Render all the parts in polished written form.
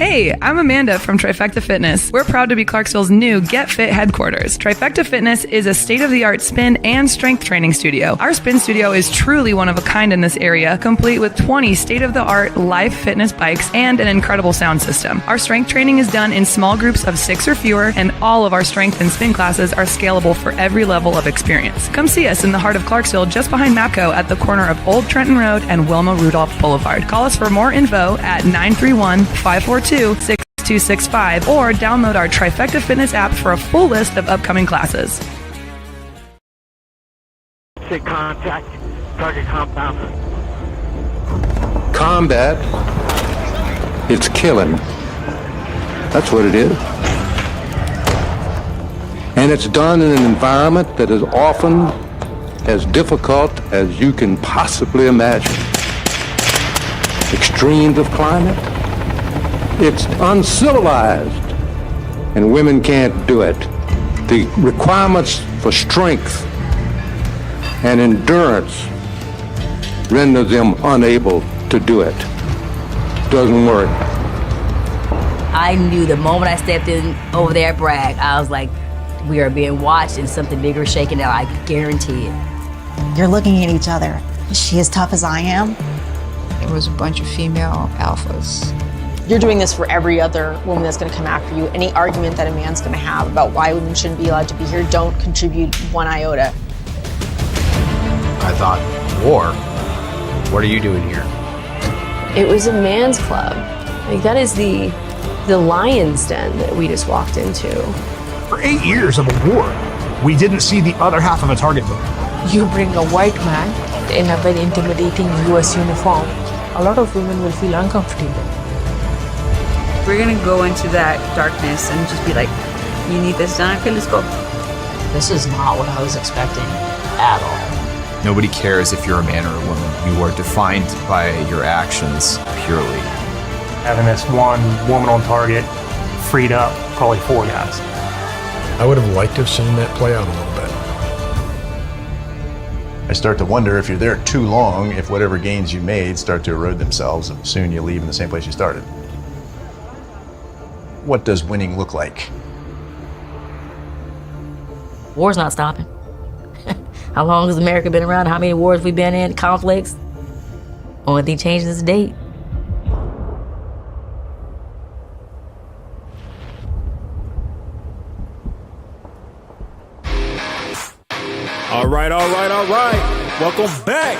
Hey, I'm Amanda from Trifecta Fitness. We're proud to be Clarksville's new Get Fit headquarters. Trifecta Fitness is a state-of-the-art spin and strength training studio. Our spin studio is truly one of a kind in this area, complete with 20 state-of-the-art live fitness bikes and an incredible sound system. Our strength training is done in small groups of 6 or fewer, and all of our strength and spin classes are scalable for every level of experience. Come see us in the heart of Clarksville, just behind MAPCO at the corner of Old Trenton Road and Wilma Rudolph Boulevard. Call us for more info at 931-542-6265 or download our Trifecta Fitness app for a full list of upcoming classes. Take contact, target compound. Combat, it's killing. That's what it is. And it's done in an environment that is often as difficult as you can possibly imagine. Extremes of climate. It's uncivilized, and women can't do it. The requirements for strength and endurance render them unable to do it. Doesn't work. I knew the moment I stepped in over there at Bragg, I was like, we are being watched and something bigger is shaking out, I guarantee it. You're looking at each other. Is she as tough as I am? It was a bunch of female alphas. You're doing this for every other woman that's going to come after you. Any argument that a man's going to have about why women shouldn't be allowed to be here, don't contribute one iota. I thought, war? What are you doing here? It was a man's club. Like, that is the lion's den that we just walked into. For 8 years of a war, we didn't see the other half of a target book. You bring a white man in a very intimidating U.S. uniform. A lot of women will feel uncomfortable. We're gonna go into that darkness and just be like, you need this done? Okay, let's go. This is not what I was expecting at all. Nobody cares if you're a man or a woman. You are defined by your actions purely. Having this one woman on target freed up probably 4 guys. I would have liked to have seen that play out a little bit. I start to wonder if you're there too long, if whatever gains you made start to erode themselves, and soon you leave in the same place you started. What does winning look like? War's not stopping. How long has America been around? How many wars we been in? Conflicts? Only thing changed is the date. All right. Welcome back.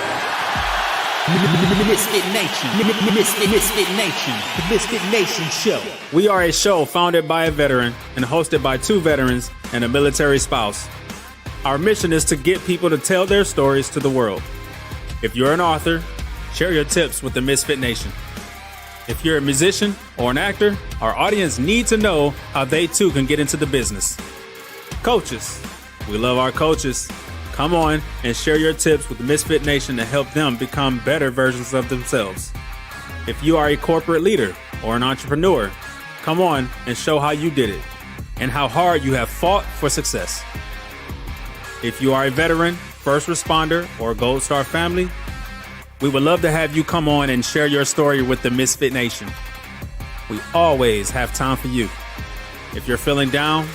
Misfit Nation. The Misfit Nation show. We are a show founded by a veteran and hosted by 2 veterans and a military spouse. Our mission is to get people to tell their stories to the world. If you're an author, share your tips with the Misfit Nation. If you're a musician or an actor, our audience needs to know how they too can get into the business. Coaches, we love our coaches. Come on and share your tips with the Misfit Nation to help them become better versions of themselves. If you are a corporate leader or an entrepreneur, come on and show how you did it and how hard you have fought for success. If you are a veteran, first responder, or Gold Star family, we would love to have you come on and share your story with the Misfit Nation. We always have time for you. If you're feeling down,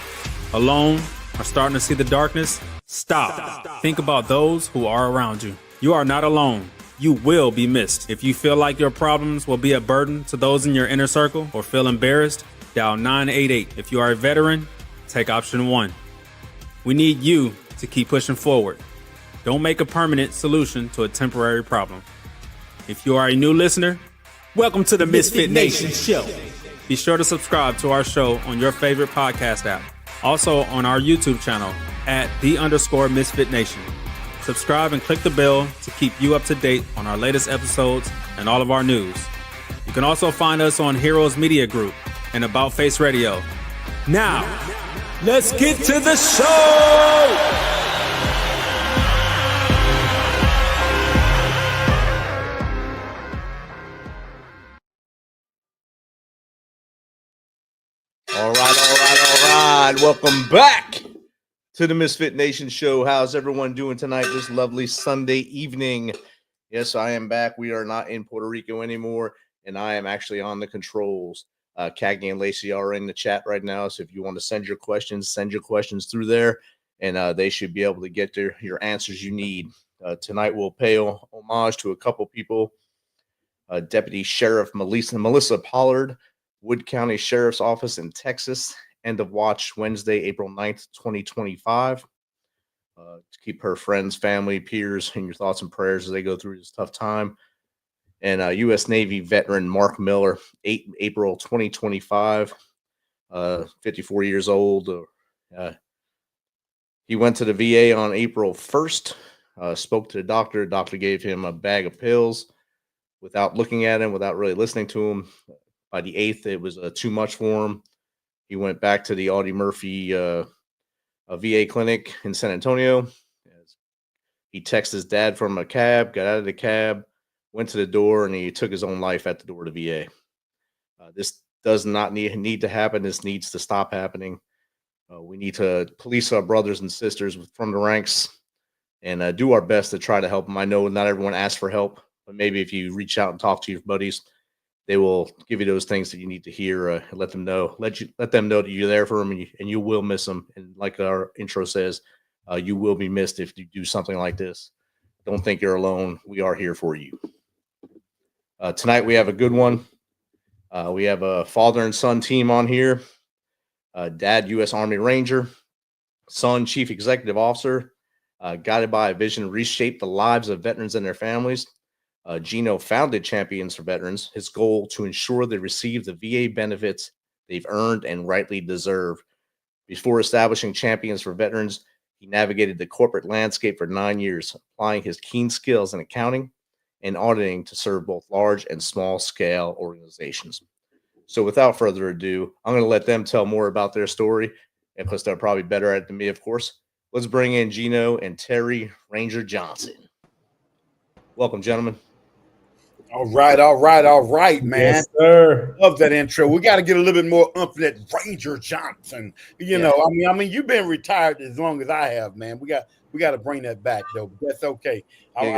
alone, or starting to see the darkness, Stop. Think about those who are around you. You are not alone. You will be missed. If you feel like your problems will be a burden to those in your inner circle or feel embarrassed, dial 988. If you are a veteran, take option 1. We need you to keep pushing forward. Don't make a permanent solution to a temporary problem. If you are a new listener, welcome to the Misfit Nation show. Be sure to subscribe to our show on your favorite podcast app. Also on our YouTube channel at @the_Misfit Nation. Subscribe and click the bell to keep you up to date on our latest episodes and all of our news. You can also find us on Heroes Media Group and About Face Radio. Now, let's get to the show! All right. Welcome back to the Misfit Nation show. How's everyone doing tonight, this lovely Sunday evening? Yes, I am back. We are not in Puerto Rico anymore, and I am actually on the controls. Cagney and Lacey are in the chat right now. So if you want to send your questions through there, and they should be able to get your answers you need. Tonight we'll pay homage to a couple people. Deputy Sheriff Melissa Pollard, Wood County Sheriff's Office in Texas. End of watch Wednesday, April 9th, 2025. To keep her friends, family, peers in your thoughts and prayers as they go through this tough time. And U.S. Navy veteran Mark Miller, April 2025, 54 years old. He went to the VA on April 1st, spoke to the doctor. The doctor gave him a bag of pills without looking at him, without really listening to him. By the 8th, it was too much for him. He went back to the Audie Murphy VA clinic in San Antonio. He texted his dad from a cab, got out of the cab, went to the door, and he took his own life at the door of the VA. This does not need to happen. This needs to stop happening. We need to police our brothers and sisters from the ranks and do our best to try to help them. I know not everyone asks for help, but maybe if you reach out and talk to your buddies, they will give you those things that you need to hear. And let them know that you're there for them, and you will miss them. And like our intro says, you will be missed if you do something like this. Don't think you're alone. We are here for you. Tonight we have a good one. We have a father and son team on here. Dad, U.S. Army Ranger. Son, Chief Executive Officer. Guided by a vision to reshape the lives of veterans and their families. Gino founded Champions for Veterans, his goal to ensure they receive the VA benefits they've earned and rightly deserve. Before establishing Champions for Veterans, he navigated the corporate landscape for 9 years, applying his keen skills in accounting and auditing to serve both large and small scale organizations. So without further ado, I'm going to let them tell more about their story, because they're probably better at it than me, of course. Let's bring in Gino and Terry Ranger Johnson. Welcome, gentlemen. All right, man. Yes, sir. Love that intro. We got to get a little bit more umph that Ranger Johnson. You know, I mean, you've been retired as long as I have, man. We got to bring that back though. But that's okay. I could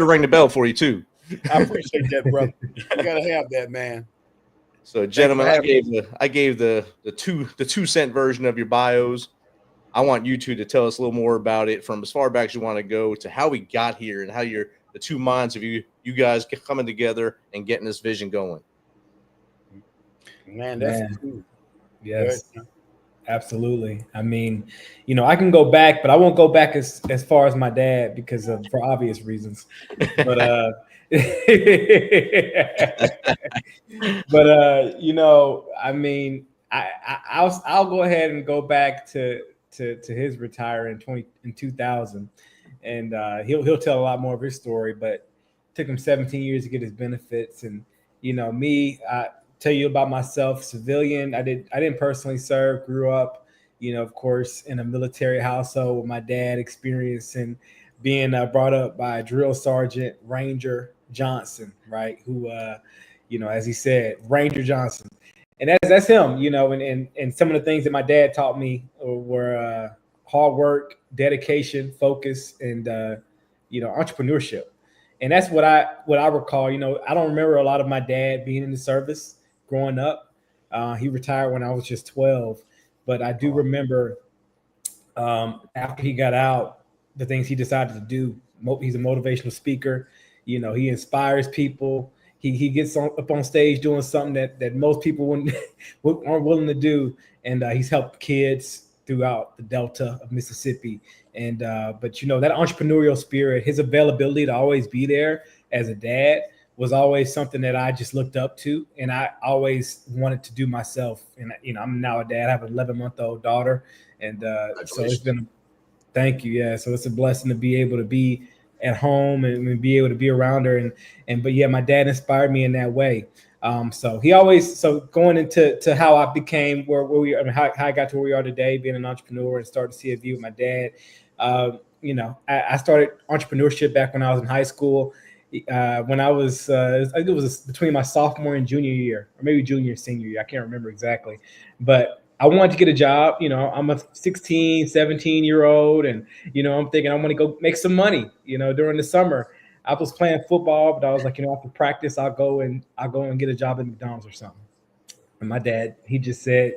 have rang the bell for you too. I appreciate that, brother. You got to have that, man. So, gentlemen, I gave the 2 cent version of your bios. I want you two to tell us a little more about it, from as far back as you want to go to how we got here and how the two minds of you guys coming together and getting this vision going. Man, that's cool. Yes, absolutely. I mean, you know, I can go back, but I won't go back as far as my dad because for obvious reasons. But you know, I mean, I'll go ahead and go back to his retire in 2000, and he'll tell a lot more of his story. But it took him 17 years to get his benefits. And you know, me, I tell you about myself, civilian. I didn't personally serve. Grew up, you know, of course, in a military household with my dad, experiencing being brought up by Drill Sergeant Ranger Johnson, right? Who, you know, as he said, Ranger Johnson. And that's him, you know, and some of the things that my dad taught me were hard work, dedication, focus, and you know, entrepreneurship. And that's what I recall. You know, I don't remember a lot of my dad being in the service growing up. He retired when I was just 12, but I do remember after he got out, the things he decided to do. He's a motivational speaker. You know, he inspires people. He gets up on stage doing something that most people aren't willing to do, and he's helped kids throughout the Delta of Mississippi. And but you know, that entrepreneurial spirit, his availability to always be there as a dad was always something that I just looked up to, and I always wanted to do myself. And you know, I'm now a dad. I have an 11-month-old daughter, and so it's been. Thank you. Yeah, so it's a blessing to be able to be at home and be able to be around her, but yeah, my dad inspired me in that way. So going into how I became where we are, how I got to where we are today, being an entrepreneur and started CFV with my dad. You know, I started entrepreneurship back when I was in high school. When I was, I think it was between my sophomore and junior year, or maybe junior and senior year. I can't remember exactly, but I wanted to get a job. You know, I'm a 16, 17-year-old, and, you know, I'm thinking I want to go make some money, you know, during the summer. I was playing football, but I was like, after practice, I'll go and get a job at McDonald's or something. And my dad, he just said,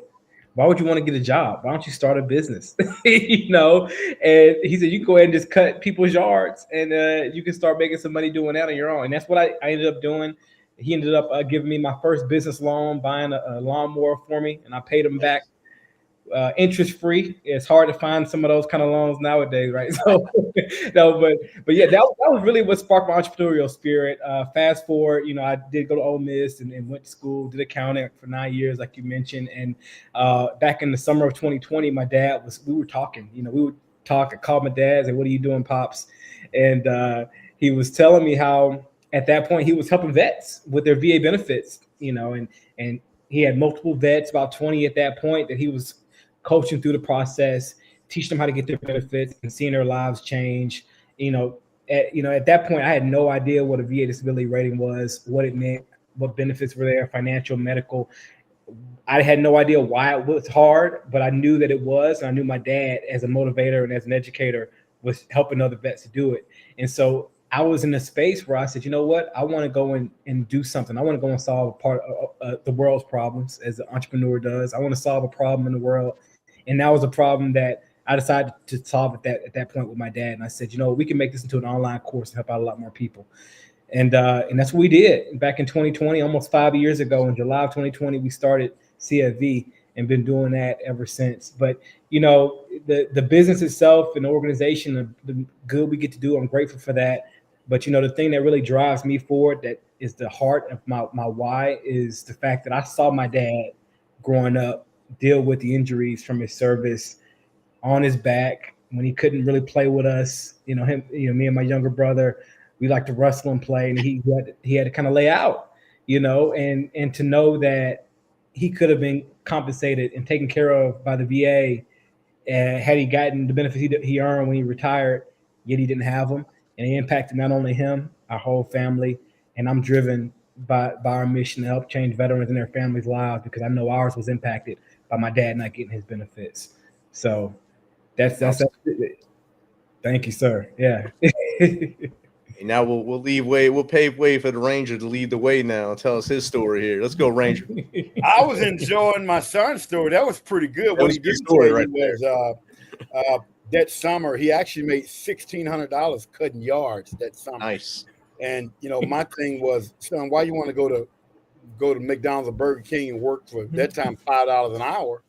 why would you want to get a job? Why don't you start a business? And he said, you can go ahead and just cut people's yards and you can start making some money doing that on your own. And that's what I ended up doing. He ended up giving me my first business loan, buying a lawnmower for me, and I paid him back interest free. It's hard to find some of those kind of loans nowadays, right? So, no, but yeah, that was really what sparked my entrepreneurial spirit. Fast forward, I did go to Ole Miss and went to school, did accounting for 9 years, like you mentioned. And back in the summer of 2020, my dad we were talking. We would talk. I called my dad, say, "What are you doing, Pops?" And he was telling me how at that point he was helping vets with their VA benefits. And he had multiple vets, about 20 at that point, that he was coaching through the process, teaching them how to get their benefits and seeing their lives change. At that point, I had no idea what a VA disability rating was, what it meant, what benefits were there, financial, medical. I had no idea why it was hard, but I knew that it was. And I knew my dad, as a motivator and as an educator, was helping other vets to do it. And so I was in a space where I said, you know what? I want to go and do something. I want to go and solve a part of the world's problems, as an entrepreneur does. I want to solve a problem in the world. And that was a problem that I decided to solve at that point with my dad. And I said, we can make this into an online course and help out a lot more people. And that's what we did back in 2020, almost 5 years ago. In July of 2020, we started CFV and been doing that ever since. But, the business itself and the organization, the good we get to do, I'm grateful for that. But, the thing that really drives me forward, that is the heart of my why, is the fact that I saw my dad growing up deal with the injuries from his service on his back when he couldn't really play with us. Me and my younger brother, we like to wrestle and play, and he had to kind of lay out, and to know that he could have been compensated and taken care of by the VA had he gotten the benefits he earned when he retired, yet he didn't have them. And it impacted not only him, our whole family. And I'm driven by our mission to help change veterans and their families' lives, because I know ours was impacted by my dad not getting his benefits. So that's it. Thank you, sir. Yeah. Now we'll pave way for the Ranger to lead the way now and tell us his story here. Let's go, Ranger. I was enjoying my son's story. That was pretty good. That was a good story right there. That summer, he actually made $1,600 cutting yards that summer. Nice. And my thing was, son, why you want to go to McDonald's or Burger King and work for that time $5 an hour?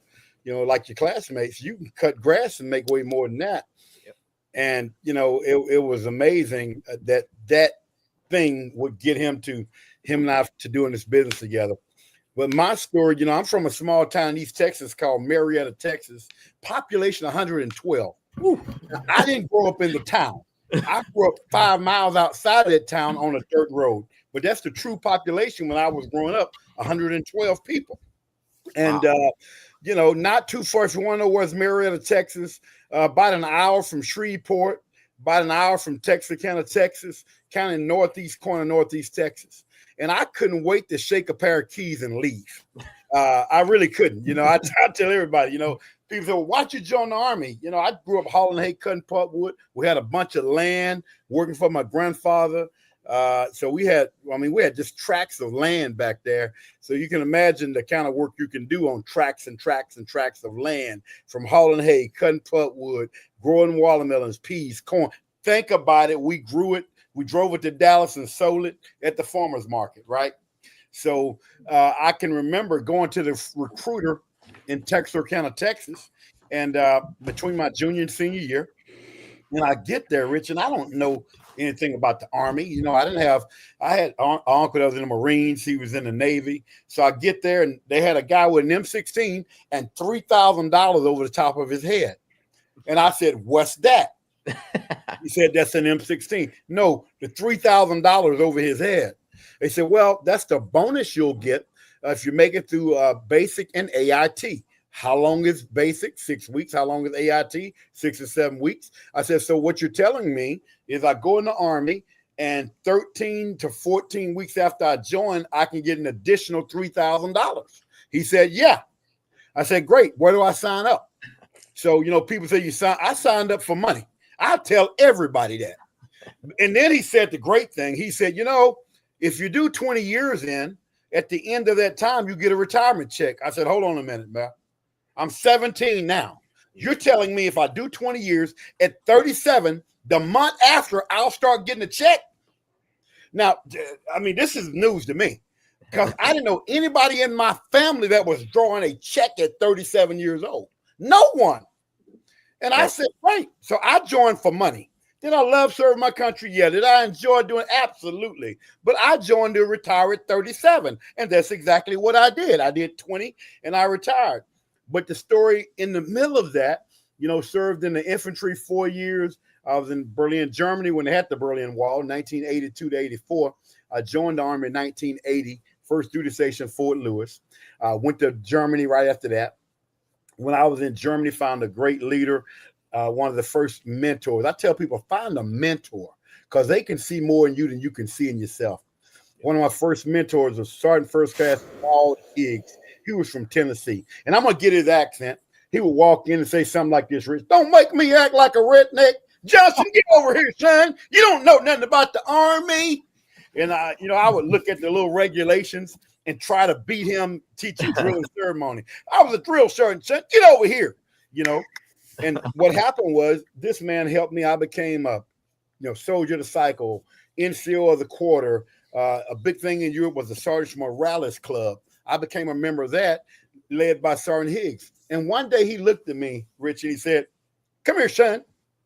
Like your classmates, you can cut grass and make way more than that. Yep. And it was amazing that thing would get him and I to doing this business together. But my story, I'm from a small town in East Texas called Marietta, Texas, population 112. I didn't grow up in the town. I grew up 5 miles outside of that town on a dirt road. But that's the true population when I was growing up, 112 people. And, not too far. If you want to know where's Marietta, Texas, about an hour from Shreveport, about an hour from Texarkana, Texas, kind of northeast corner, northeast Texas. And I couldn't wait to shake a pair of keys and leave. I really couldn't. I tell everybody, people say, well, why'd you join the Army? I grew up hauling hay, cutting pulpwood. We had a bunch of land working for my grandfather. So we had just tracts of land back there. So you can imagine the kind of work you can do on tracts and tracts and tracts of land, from hauling hay, cutting pulpwood, growing watermelons, peas, corn. Think about it. We grew it. We drove it to Dallas and sold it at the farmer's market, right? So I can remember going to the recruiter in Texarkana, Texas, and between my junior and senior year, and I get there, Rich, and I don't know anything about the Army. I had an uncle that was in the Marines. He was in the Navy. So I get there, and they had a guy with an M16 and $3,000 over the top of his head. And I said, what's that? He said, that's an M16. No, the $3,000 over his head. They said, well, that's the bonus you'll get if you make it through basic and AIT. How long is basic? 6 weeks. How long is AIT? 6 or 7 weeks. I said, so what you're telling me is I go in the Army, and 13 to 14 weeks after I join, I can get an additional $3,000. He said, yeah. I said, great. Where do I sign up? So, people say I signed up for money. I tell everybody that. And then he said the great thing. He said, you know, if you do 20 years in, at the end of that time, you get a retirement check. I said, hold on a minute, man. I'm 17 now. You're telling me if I do 20 years at 37, the month after, I'll start getting a check? Now, I mean, this is news to me because I didn't know anybody in my family that was drawing a check at 37 years old. No one. And I said, right. So I joined for money. Did I love serving my country? Yeah. Did I enjoy doing it? Absolutely. But I joined to retire at 37. And that's exactly what I did. I did 20 and I retired. But the story in the middle of that, you know, served in the infantry 4 years. I was in Berlin, Germany when they had the Berlin Wall, 1982 to 84. I joined the Army in 1980, first duty station, Fort Lewis. Went to Germany right after that. When I was in Germany, found a great leader, one of the first mentors. I tell people, find a mentor because they can see more in you than you can see in yourself. One of my first mentors was Sergeant First Class Paul Higgs. He was from Tennessee. And I'm going to get his accent. He would walk in and say something like this, Rich, don't make me act like a redneck. Johnson, get over here, son. You don't know nothing about the Army. And I would look at the little regulations and try to beat him teaching drill and ceremony. I was a drill sergeant, son. Get over here, you know. And what happened was this man helped me. I became a soldier of the cycle, NCO of the quarter. A big thing in Europe was the Sergeant Morales Club. I became a member of that, led by Sergeant Higgs. And one day he looked at me, Rich, and he said, come here, son.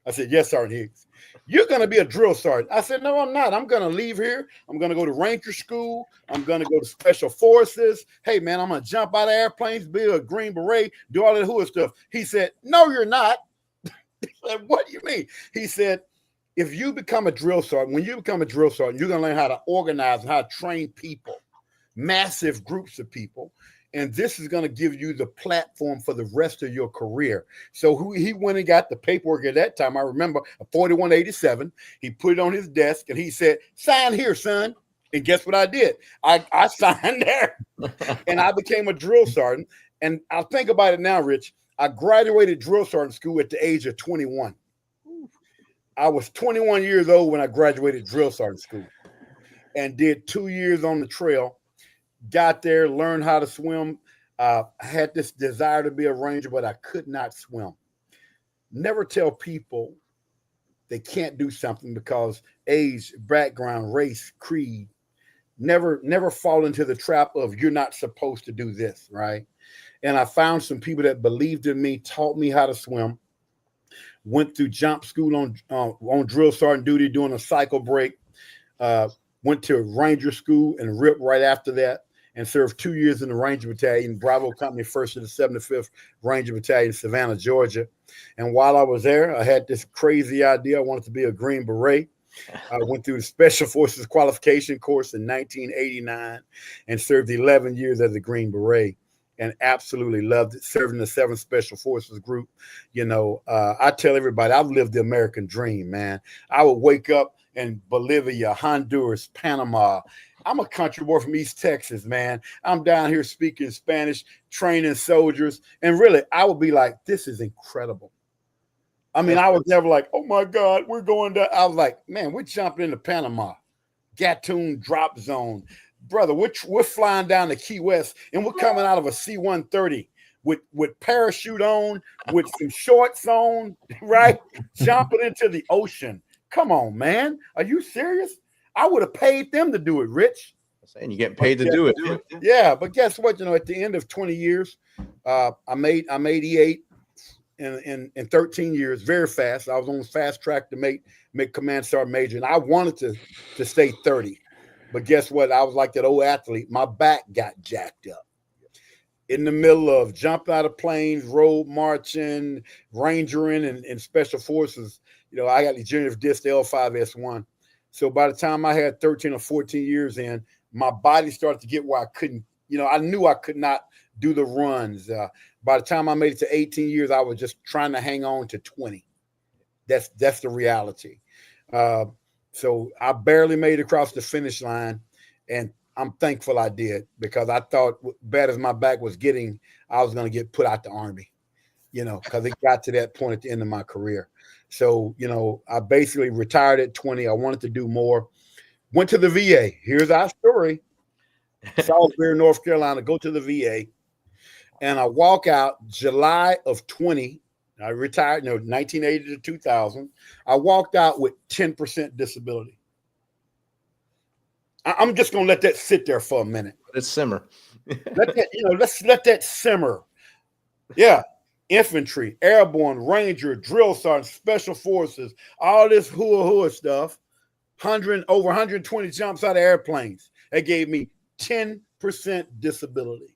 I said, yes, Sergeant Higgs. You're going to be a drill sergeant. I said, no, I'm not. I'm going to leave here. I'm going to go to Ranger School. I'm going to go to Special Forces. Hey, man, I'm going to jump out of airplanes, be a Green Beret, do all that hood stuff. He said, no, you're not. I said, what do you mean? He said, if you become a drill sergeant, when you become a drill sergeant, you're going to learn how to organize and how to train people, massive groups of people. And this is going to give you the platform for the rest of your career. So he went and got the paperwork at that time. I remember a 4187. He put it on his desk and he said, sign here, son. And guess what I did? I signed there and I became a drill sergeant. And I'll think about it now, Rich. I graduated drill sergeant school at the age of 21. I was 21 years old when I graduated drill sergeant school and did 2 years on the trail. Got there, learned how to swim. I had this desire to be a ranger, but I could not swim. Never tell people they can't do something because age, background, race, creed. Never fall into the trap of you're not supposed to do this, right? And I found some people that believed in me, taught me how to swim. Went through jump school on drill sergeant duty, doing a cycle break. Went to Ranger School and RIP right after that. And served 2 years in the Ranger Battalion, Bravo Company, 1st of the 75th Ranger Battalion, Savannah, Georgia. And while I was there, I had this crazy idea. I wanted to be a Green Beret. I went through the Special Forces qualification course in 1989 and served 11 years as a Green Beret and absolutely loved it, serving the 7th Special Forces group. I tell everybody, I've lived the American dream, man. I would wake up in Bolivia, Honduras, Panama. I'm a country boy from East Texas, man. I'm down here speaking Spanish, training soldiers. And really, I would be like, this is incredible. I mean, I was never like, oh, my God, we're going to. I was like, man, we're jumping into Panama, Gatun drop zone. Brother, we're flying down to Key West, and we're coming out of a C-130 with parachute on, with some shorts on, right? Jumping into the ocean. Come on, man. Are you serious? I would have paid them to do it, Rich. And you get paid to do it. Yeah, but guess what? At the end of 20 years, I made E8 in 13 years, very fast. I was on fast track to make command sergeant major, and I wanted to stay 30. But guess what? I was like that old athlete. My back got jacked up. In the middle of jumping out of planes, road marching, rangering, and special forces, I got degenerative disc L5S1. So by the time I had 13 or 14 years in, my body started to get where I couldn't, I knew I could not do the runs. By the time I made it to 18 years, I was just trying to hang on to 20. That's the reality. So I barely made it across the finish line, and I'm thankful I did because I thought bad as my back was getting, I was going to get put out the Army. because it got to that point at the end of my career. So, I basically retired at 20. I wanted to do more. Went to the VA. Here's our story. Salisbury, North Carolina, go to the VA. And I walk out July of 20. I retired, 1980 to 2000. I walked out with 10% disability. I'm just going to let that sit there for a minute. Let's simmer. Let's let that simmer. Yeah. Infantry, airborne, ranger, drill sergeant, special forces, all this hoo-ha stuff. Over 120 jumps out of airplanes. They gave me 10% disability.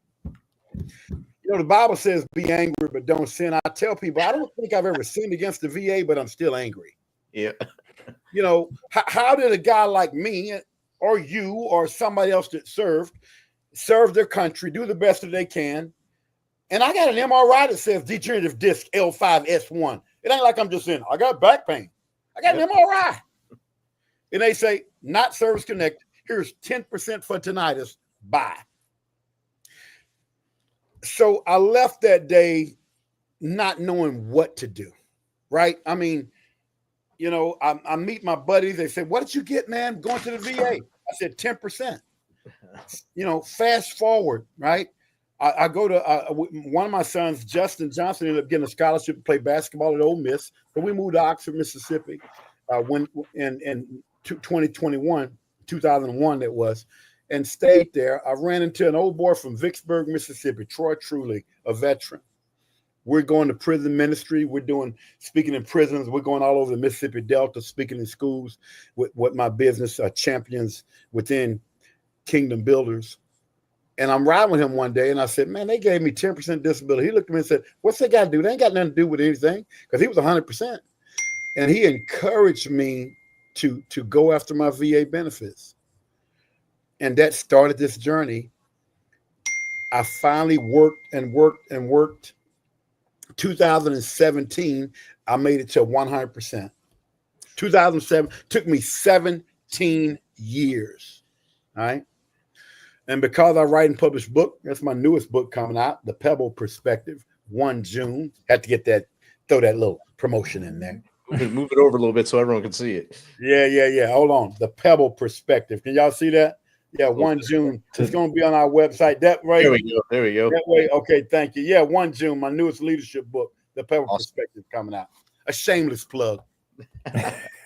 The Bible says be angry, but don't sin. I tell people, I don't think I've ever sinned against the VA, but I'm still angry. Yeah. How did a guy like me or you or somebody else that serve their country, do the best that they can? And I got an MRI that says degenerative disc L5S1. It ain't like I'm just saying, I got back pain. I got an MRI. And they say, not service connected. Here's 10% for tinnitus. Bye. So I left that day not knowing what to do, right? I mean, I meet my buddies. They say, what did you get, man, going to the VA? I said, 10%. Fast forward, right? I go to one of my sons, Justin Johnson, ended up getting a scholarship to play basketball at Ole Miss. So we moved to Oxford, Mississippi when in 2001 that was, and stayed there. I ran into an old boy from Vicksburg, Mississippi, Troy Truly, a veteran. We're going to prison ministry. We're speaking in prisons. We're going all over the Mississippi Delta, speaking in schools with what my business champions within Kingdom Builders. And I'm riding with him one day, and I said, man, they gave me 10% disability. He looked at me and said, what's that got to do? They ain't got nothing to do with anything, because he was 100%. And he encouraged me to go after my VA benefits. And that started this journey. I finally worked. 2017, I made it to 100%. 2007 took me 17 years. All right. And because I write and publish book, that's my newest book coming out, The Pebble Perspective, 1 June. Had to throw that little promotion in there. Move it over a little bit so everyone can see it. Yeah. Hold on. The Pebble Perspective. Can y'all see that? Yeah, 1 June. It's going to be on our website. That right. There we go. That way. Okay, thank you. Yeah, 1 June, my newest leadership book, The Pebble Perspective, coming out. A shameless plug.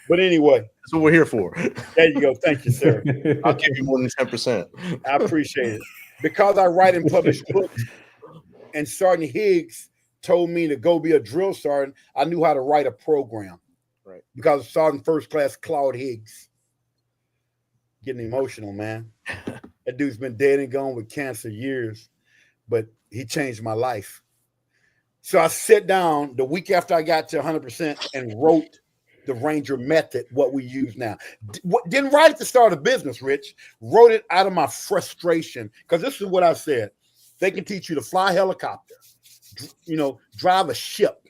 But anyway. That's what we're here for. There you go. Thank you, sir. I'll give you more than 10%. I appreciate it. Because I write and publish books, and Sergeant Higgs told me to go be a drill sergeant, I knew how to write a program. Right. Because of Sergeant First Class Claude Higgs. Getting emotional, man. That dude's been dead and gone with cancer years, but he changed my life. So I sat down the week after I got to 100% and wrote the Ranger method, what we use now. Didn't write it to start a business, Rich. Wrote it out of my frustration, because this is what I said. They can teach you to fly a helicopter, drive a ship,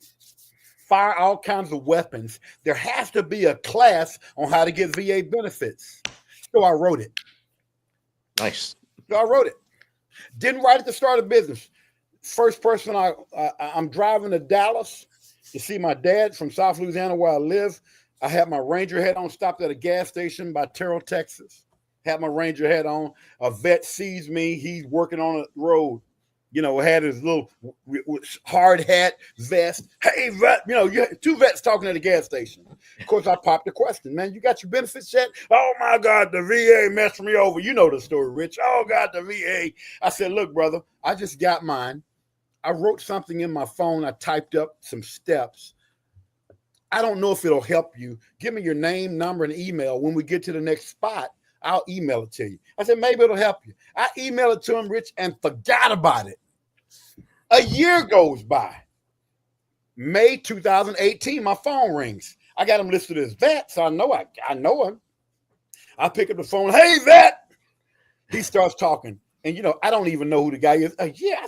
fire all kinds of weapons. There has to be a class on how to get VA benefits. So I wrote it. Nice. So I wrote it. Didn't write it to start a business. First person I'm driving to Dallas to see my dad from South Louisiana, where I live. I had my Ranger hat on, stopped at a gas station by Terrell, Texas. Had my Ranger hat on. A vet sees me. He's working on a road. Had his little hard hat, vest. Hey, vet, you had 2 vets talking at the gas station. Of course, I popped the question, man, you got your benefits yet? Oh, my God, the VA messed me over. You know the story, Rich. Oh, God, the VA. I said, look, brother, I just got mine. I wrote something in my phone. I typed up some steps. I don't know if it'll help you. Give me your name, number, and email. When we get to the next spot, I'll email it to you. I said, maybe it'll help you. I emailed it to him, Rich, and forgot about it. A year goes by. May 2018, my phone rings. I got him listed as vet, so I know him. I pick up the phone. Hey, vet. He starts talking. And, I don't even know who the guy is. Yeah.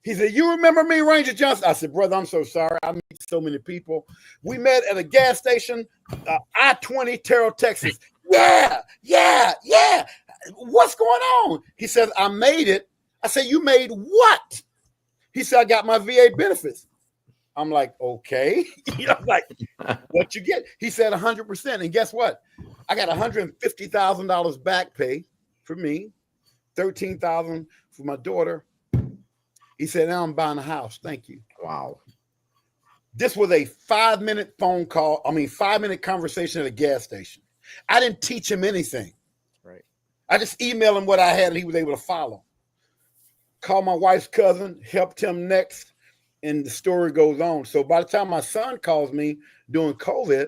He said, you remember me, Ranger Johnson? I said, brother, I'm so sorry. I meet so many people. We met at a gas station, I-20, Terrell, Texas. Yeah. What's going on? He says, I made it. I said, you made what? He said, I got my VA benefits. I'm like, okay. I'm like, what you get? He said 100%. And guess what? I got $150,000 back pay for me, $13,000 for my daughter. He said, now I'm buying a house. Thank you. Wow. This was a 5-minute phone call. 5-minute conversation at a gas station. I didn't teach him anything. Right. I just emailed him what I had and he was able to follow. Called my wife's cousin, helped him next, and the story goes on. So by the time my son calls me during COVID,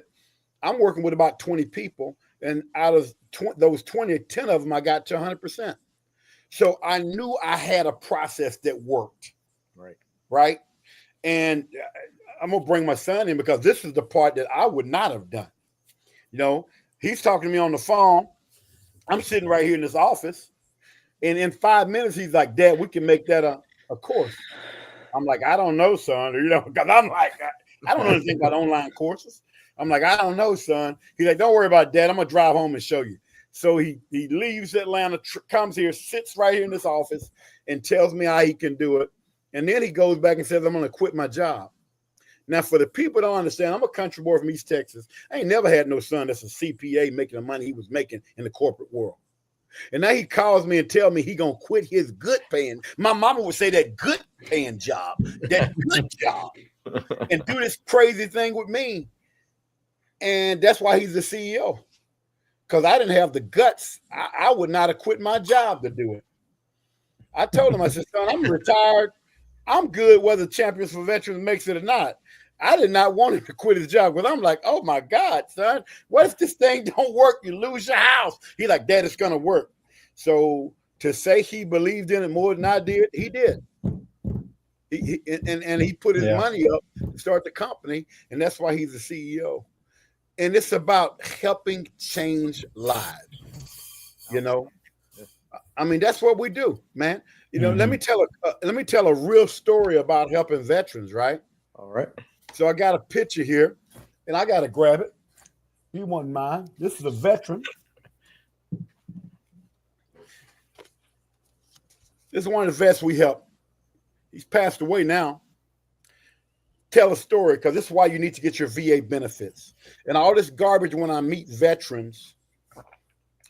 I'm working with about 20 people. And out of those 20, 10 of them, I got to 100%. So I knew I had a process that worked. Right. Right. And I'm going to bring my son in because this is the part that I would not have done. You know, he's talking to me on the phone. I'm sitting right here in this office. And in 5 minutes, he's like, Dad, we can make that a course. I'm like, I don't know, son. You know, because I'm like, I don't know anything about online courses. I'm like, I don't know, son. He's like, don't worry about it, Dad. I'm going to drive home and show you. So he leaves Atlanta, comes here, sits right here in this office and tells me how he can do it. And then he goes back and says, I'm going to quit my job. Now, for the people that don't understand, I'm a country boy from East Texas. I ain't never had no son that's a CPA making the money he was making in the corporate world. And now he calls me and tells me he going to quit his good paying. My mama would say that good paying job, that good job, and do this crazy thing with me. And that's why he's the CEO. Because I didn't have the guts. I would not have quit my job to do it. I told him, I said, son, I'm retired. I'm good whether Champions for Veterans makes it or not. I did not want him to quit his job because I'm like, oh my God, son, what if this thing don't work? You lose your house. He's like, Dad, it's going to work. So to say he believed in it more than I did, he did. He put his money up to start the company, and that's why he's the CEO. And it's about helping change lives. You know, I mean, that's what we do, man. You know, let me tell a real story about helping veterans, right? All right. So I got a picture here, and I got to grab it. You want mine? This is a veteran. This is one of the vets we help. He's passed away now. Tell a story, because this is why you need to get your VA benefits. And all this garbage when I meet veterans,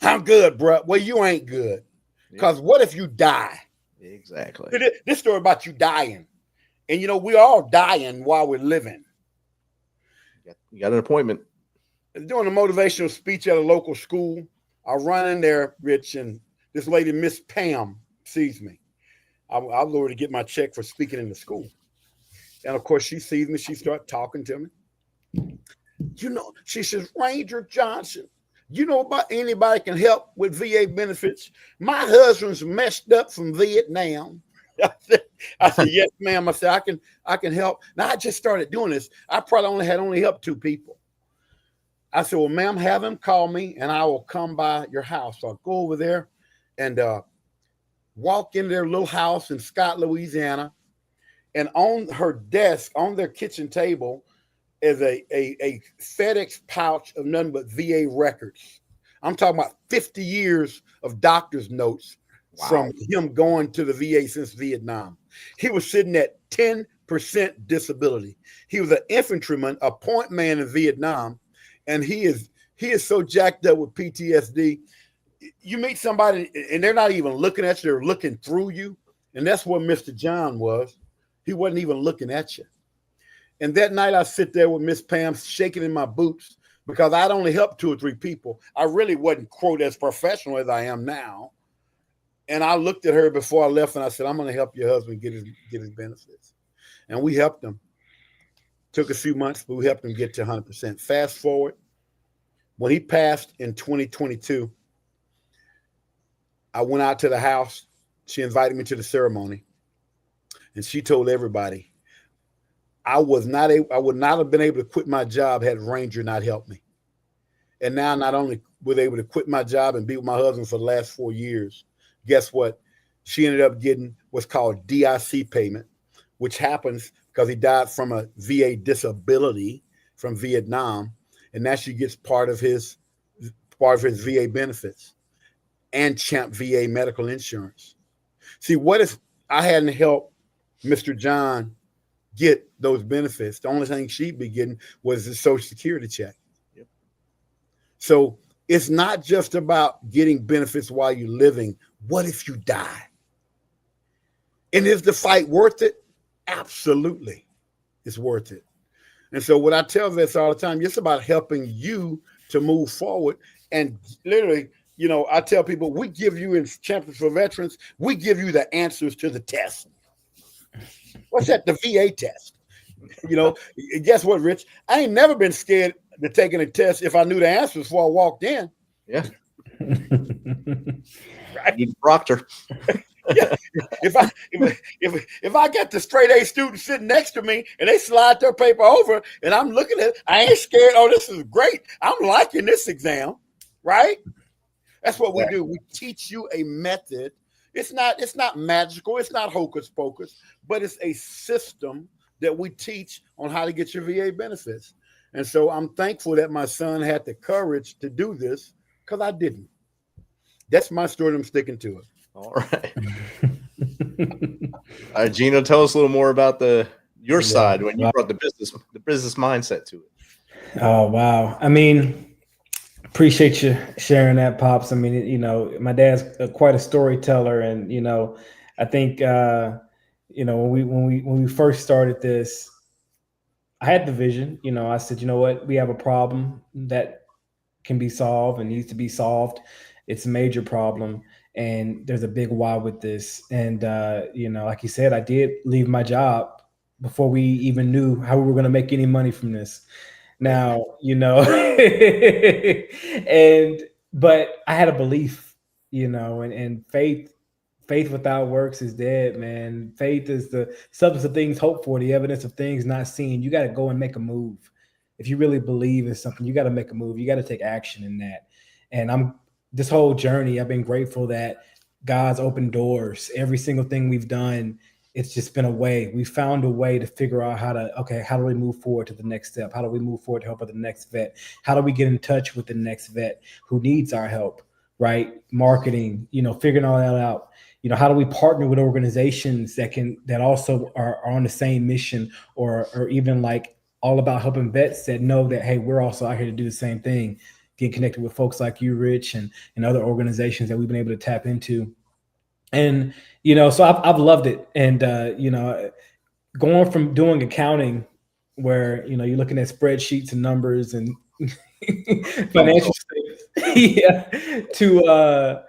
I'm good, bro. Well, you ain't good. Because what if you die? Exactly. This story about you dying. And, you know, we're all dying while we're living. You got an appointment. Doing a motivational speech at a local school. I run in there, Rich, and this lady, Miss Pam, sees me. I was over to get my check for speaking in the school. And, of course, she sees me. She starts talking to me. You know, she says, Ranger Johnson, you know about anybody can help with VA benefits? My husband's messed up from Vietnam. I said, yes, ma'am. I said, I can help. Now, I just started doing this. I probably only helped 2 people. I said, well, ma'am, have him call me and I will come by your house. So I'll go over there and walk into their little house in Scott, Louisiana. And on her desk, on their kitchen table, is a FedEx pouch of nothing but VA records. I'm talking about 50 years of doctor's notes. Wow. From him going to the VA since Vietnam. He was sitting at 10% disability. He was an infantryman, a point man in Vietnam, and he is so jacked up with PTSD. You meet somebody and they're not even looking at you, they're looking through you. And that's what Mr. John was. He wasn't even looking at you. And that night I sit there with Miss Pam shaking in my boots because I'd only helped 2 or 3 people. I really wasn't, quote, as professional as I am now. And I looked at her before I left and I said, I'm going to help your husband get his benefits. And we helped him. Took a few months, but we helped him get to 100%. Fast forward, when he passed in 2022, I went out to the house. She invited me to the ceremony. And she told everybody, I would not have been able to quit my job had Ranger not helped me. And now not only was able to quit my job and be with my husband for the last 4 years, guess what? She ended up getting what's called DIC payment, which happens because he died from a VA disability from Vietnam. And now she gets part of his VA benefits and Champ VA medical insurance. See, what if I hadn't helped Mr. John get those benefits. The only thing she'd be getting was the Social Security check. Yep. So it's not just about getting benefits while you're living. What if you die? And is the fight worth it? Absolutely. It's worth it. And so what I tell vets all the time, it's about helping you to move forward. And literally, you know, I tell people, we give you in Champions for Veterans, we give you the answers to the test. What's that? The VA test. You know, guess what, Rich? I ain't never been scared to taking a test if I knew the answers before I walked in. Yeah. Right. Need proctor. Yeah. If I got the straight A student sitting next to me and they slide their paper over and I'm looking at it, I ain't scared. Oh, this is great. I'm liking this exam, right? That's what we do. We teach you a method. It's not magical. It's not hocus pocus, but it's a system that we teach on how to get your VA benefits. And so I'm thankful that my son had the courage to do this because I didn't. That's my story. I'm sticking to it. All right. All right, Gino, tell us a little more about your side when you brought the business mindset to it. Oh, wow. I mean, appreciate you sharing that, Pops. I mean, you know, my dad's quite a storyteller, and you know, I think you know, when we first started this, I had the vision. You know, I said, you know what, we have a problem that can be solved and needs to be solved. It's a major problem, and there's a big why with this. And you know, like you said, I did leave my job before we even knew how we were going to make any money from this. Now, you know, but I had a belief, you know, and faith without works is dead, man. Faith is the substance of things hoped for, the evidence of things not seen. You got to go and make a move. If you really believe in something, you got to make a move. You got to take action in that. And this whole journey, I've been grateful that God's opened doors. Every single thing we've done, it's just been a way. We found a way to figure out how do we move forward to the next step? How do we move forward to help the next vet? How do we get in touch with the next vet who needs our help, right? Marketing, you know, figuring all that out. You know, how do we partner with organizations that also are on the same mission or even like all about helping vets that know that, hey, we're also out here to do the same thing. Get connected with folks like you, Rich, and other organizations that we've been able to tap into. And, you know, so I've loved it. And, you know, going from doing accounting where, you know, you're looking at spreadsheets and numbers and financial statements, yeah, to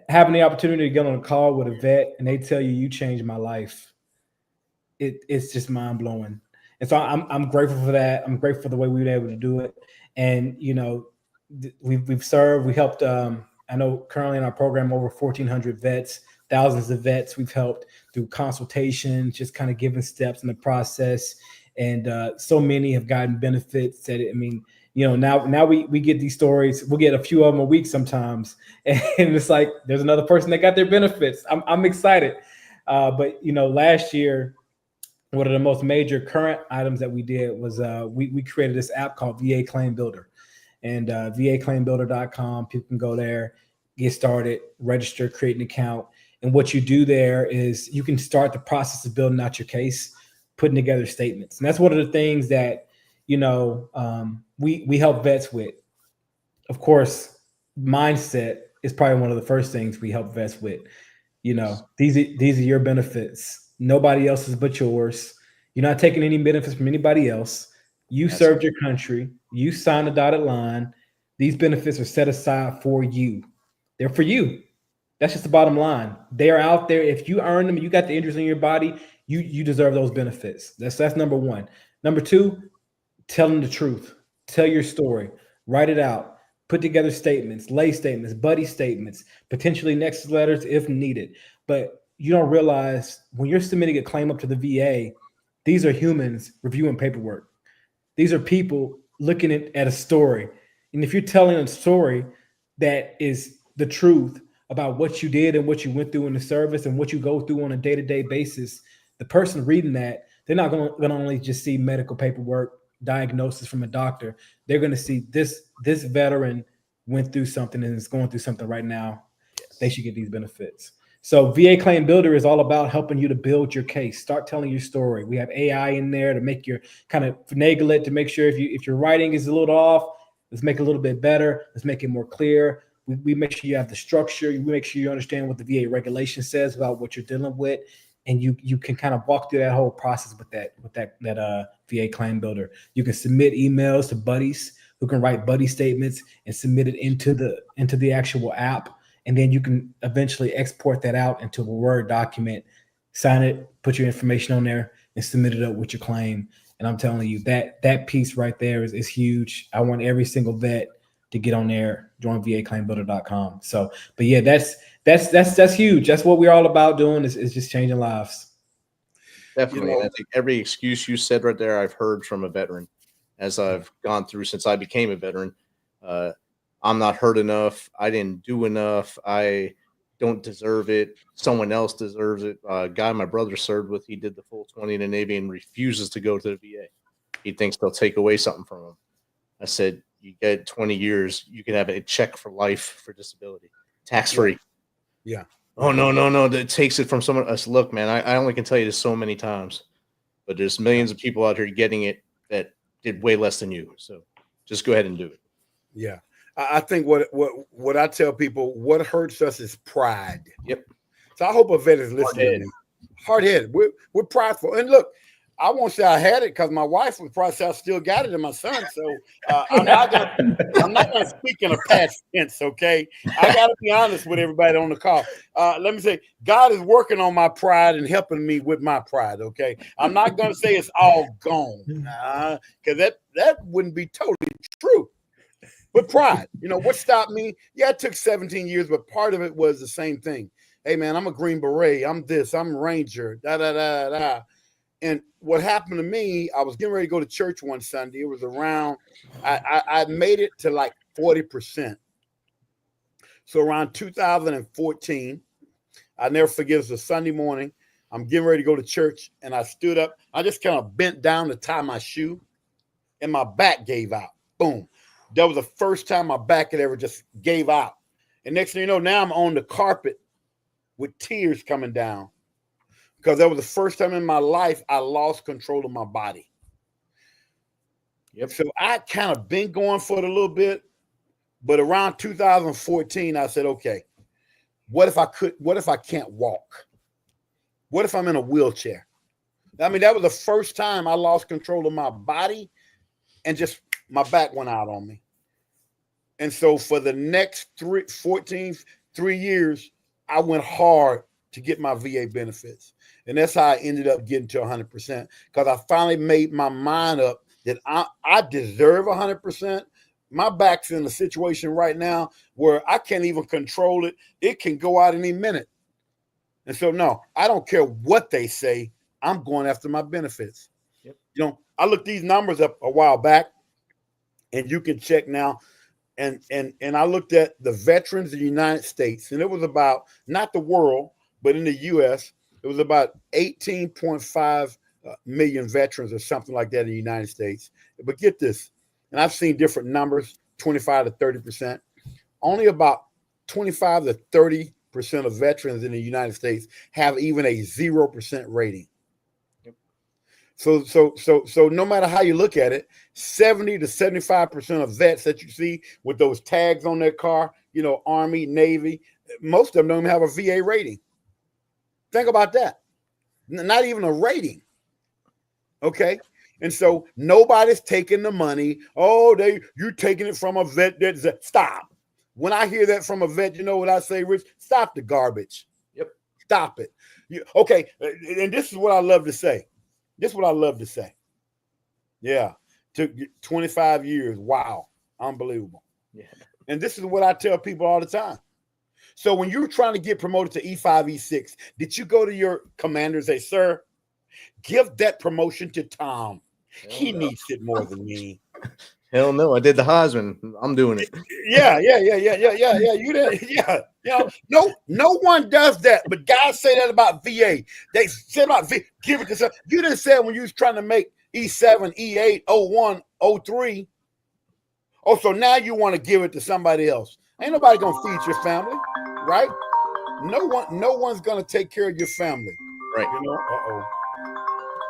having the opportunity to get on a call with a vet and they tell you changed my life. It's just mind blowing. And so I'm grateful for that. I'm grateful for the way we were able to do it. And, you know, we've served, we helped, I know currently in our program, over 1,400 vets, thousands of vets we've helped through consultations, just kind of giving steps in the process. And so many have gotten benefits that, I mean, you know, now we get these stories, we'll get a few of them a week sometimes. And it's like, there's another person that got their benefits. I'm excited. But, you know, last year, one of the most major current items that we did was we created this app called VA Claim Builder. And vaclaimbuilder.com, people can go there, get started, register, create an account. And what you do there is you can start the process of building out your case, putting together statements. And that's one of the things that, you know, we help vets with. Of course, mindset is probably one of the first things we help vets with. You know, these are your benefits. Nobody else's but yours. You're not taking any benefits from anybody else. You served your country. You signed a dotted line. These benefits are set aside for you. They're for you. That's just the bottom line. They are out there. If you earn them, you got the injuries in your body, you deserve those benefits. That's number one. Number two, tell them the truth. Tell your story. Write it out. Put together statements, lay statements, buddy statements, potentially next letters if needed. But you don't realize when you're submitting a claim up to the VA, these are humans reviewing paperwork. These are people looking at a story. And if you're telling a story that is the truth about what you did and what you went through in the service and what you go through on a day-to-day basis, the person reading that, they're not going to only just see medical paperwork, diagnosis from a doctor. They're going to see this veteran went through something and is going through something right now. Yes. They should get these benefits. So VA Claim Builder is all about helping you to build your case. Start telling your story. We have AI in there to make your kind of finagle it to make sure if your writing is a little off, let's make it a little bit better. Let's make it more clear. We make sure you have the structure. We make sure you understand what the VA regulation says about what you're dealing with, and you can kind of walk through that whole process with that VA Claim Builder. You can submit emails to buddies who can write buddy statements and submit it into the actual app. And then you can eventually export that out into a Word document, sign it, put your information on there, and submit it up with your claim. And I'm telling you that piece right there is huge. I want every single vet to get on there, join VAClaimBuilder.com. So, but yeah, that's huge. That's what we're all about doing is just changing lives. Definitely. And I think every excuse you said right there, I've heard from a veteran as I've gone through since I became a veteran. I'm not hurt enough. I didn't do enough. I don't deserve it. Someone else deserves it. A guy my brother served with, he did the full 20 in the Navy and refuses to go to the VA. He thinks they'll take away something from him. I said, you get 20 years, you can have a check for life for disability, tax-free. Yeah. Oh, no. That takes it from someone else. Look, man, I only can tell you this so many times, but there's millions of people out here getting it that did way less than you. So just go ahead and do it. Yeah. I think what I tell people, what hurts us is pride. Yep. So I hope a vet is listening to me. Hard-headed. We're prideful. And look, I won't say I had it because my wife would probably say I still got it in my son. So I'm not gonna speak in a past tense, okay? I gotta be honest with everybody on the call. Let me say, God is working on my pride and helping me with my pride, okay? I'm not gonna say it's all gone, because that wouldn't be totally true. But pride, what stopped me? Yeah, it took 17 years, but part of it was the same thing. Hey, man, I'm a Green Beret. I'm this. I'm a Ranger. Da. And what happened to me, I was getting ready to go to church one Sunday. It was around, I made it to like 40%. So around 2014, I never forget, it was a Sunday morning. I'm getting ready to go to church, and I stood up. I just kind of bent down to tie my shoe, and my back gave out. Boom. That was the first time my back had ever just gave out. And next thing you know, now I'm on the carpet with tears coming down because that was the first time in my life I lost control of my body. Yep. So I kind of been going for it a little bit, but around 2014, I said, okay, what if I can't walk? What if I'm in a wheelchair? I mean, that was the first time I lost control of my body and just my back went out on me. And so for the next 3 years, I went hard to get my VA benefits. And that's how I ended up getting to 100%, because I finally made my mind up that I deserve 100%. My back's in a situation right now where I can't even control it. It can go out any minute. And so, no, I don't care what they say. I'm going after my benefits. Yep. I looked these numbers up a while back, and you can check now. And I looked at the veterans of the United States, and it was about, not the world, but in the U.S., it was about 18.5 million veterans or something like that in the United States. But get this, and I've seen different numbers, 25 to 30%. Only about 25 to 30% of veterans in the United States have even a 0% rating. So no matter how you look at it, 70 to 75% of vets that you see with those tags on their car, Army, Navy, most of them don't even have a VA rating. Think about that. Not even a rating. Okay. And so nobody's taking the money. Oh, you're taking it from a vet. Stop. When I hear that from a vet, you know what I say, Rich? Stop the garbage. Yep. Stop it. Okay. And this is what I love to say. Yeah. Took 25 years. Wow. Unbelievable. Yeah. And this is what I tell people all the time. So when you're trying to get promoted to E5, E6, did you go to your commander and say, sir, give that promotion to Tom? He needs it more than me. Hell no. I did the Heisman. I'm doing it. Yeah. You did. No one does that. But guys say that about VA. They say about VA, give it to some. You didn't say when you was trying to make E7, E8, O1, O3. Oh, so now you want to give it to somebody else. Ain't nobody gonna feed your family, right? no one's gonna take care of your family. Right. You know,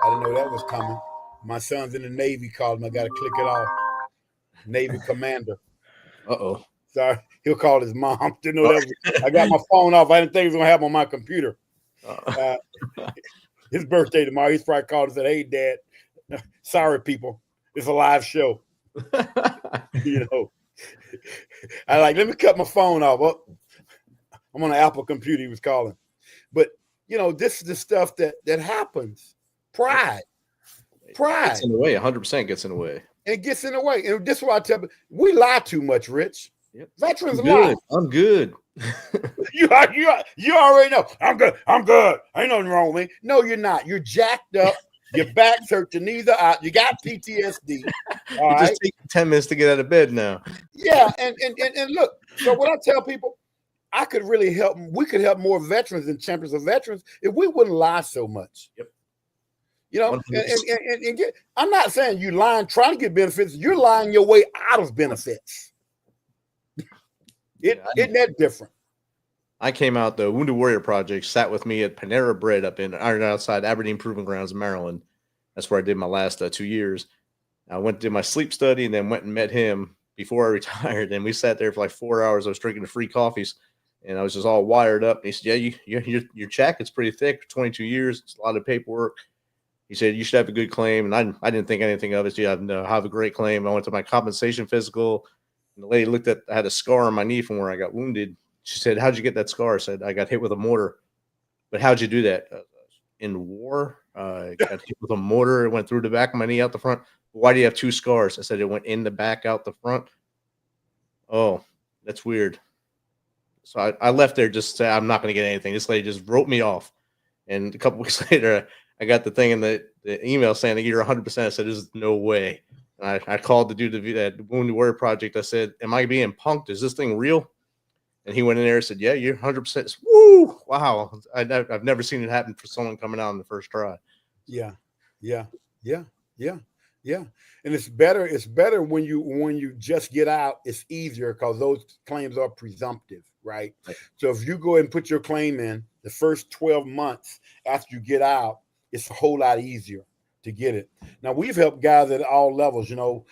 I didn't know that was coming. My son's in the Navy, called him. I gotta click it off. Navy commander. Sorry, he'll call his mom. Didn't know that was, I got my phone off. I didn't think it was gonna happen on my computer. His birthday tomorrow. He's probably called and said, "Hey, Dad, sorry, people, it's a live show." You know, I like, let me cut my phone off. Oh, I'm on an Apple computer. He was calling, but you know, this is the stuff that happens. Pride Gets in the way. 100% gets in the way. It gets in the way, and this is what I tell you: we lie too much, Rich. Yep. Veterans I'm lie. good. I'm good. You already know. I'm good. Ain't nothing wrong with me. No, you're not. You're jacked up. Your back's hurt. Your knees are out. You got PTSD. All right. Just take 10 minutes to get out of bed now. Yeah, and look. So what I tell people, I could really help. We could help more veterans and champions of veterans if we wouldn't lie so much. Yep. You know, and I'm not saying you lying trying to get benefits. You're lying your way out of benefits. Isn't that different? I came out, the Wounded Warrior Project sat with me at Panera Bread up in Iron outside Aberdeen Proving Grounds, Maryland. That's where I did my last 2 years. I went to do my sleep study and then went and met him before I retired. And we sat there for like 4 hours. I was drinking the free coffees and I was just all wired up. And he said, "Yeah, your jacket's pretty thick for 22 years. It's a lot of paperwork." He said, "You should have a good claim." And I didn't think anything of it. So I have a great claim. I went to my compensation physical. And the lady looked at, I had a scar on my knee from where I got wounded. She said, "How'd you get that scar?" I said, "I got hit with a mortar." "But how'd you do that?" "In war, I got hit with a mortar. It went through the back of my knee out the front." "Why do you have 2 scars?" I said, "It went in the back, out the front." "Oh, that's weird." So I left there just to say, I'm not going to get anything. This lady just wrote me off. And a couple weeks later, I got the thing in the email saying that you're 100%. I said, "There's no way." And I called the dude that Wounded Warrior Project. I said, "Am I being punked? Is this thing real?" And he went in there and said, "Yeah, you're 100%. Woo! Wow. I've never seen it happen for someone coming out on the first try. Yeah. And it's better when you just get out. It's easier because those claims are presumptive, right? So if you go ahead and put your claim in the first 12 months after you get out, it's a whole lot easier to get it. Now, we've helped guys at all levels. You know,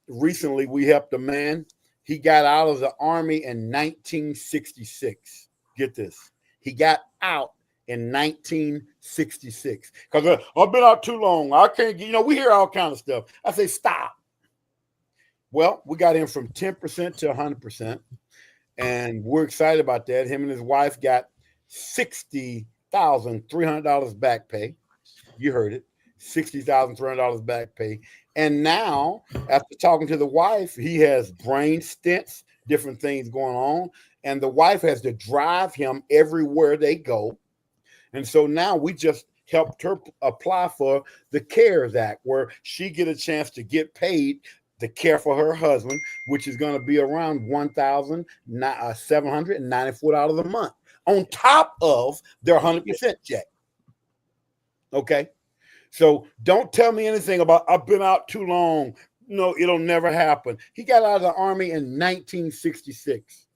recently we helped a man. He got out of the Army in 1966. Get this. He got out in 1966. Because I've been out too long. I can't get, we hear all kinds of stuff. I say, stop. Well, we got him from 10% to 100%. And we're excited about that. Him and his wife got $60,300 back pay. You heard it. $60,300 back pay. And now, after talking to the wife, he has brain stents, different things going on. And the wife has to drive him everywhere they go. And so now we just helped her apply for the CARES Act, where she get a chance to get paid to care for her husband, which is going to be around $1,794 a month on top of their 100% check. Okay. So don't tell me anything about I've been out too long. No, it'll never happen. He got out of the Army in 1966.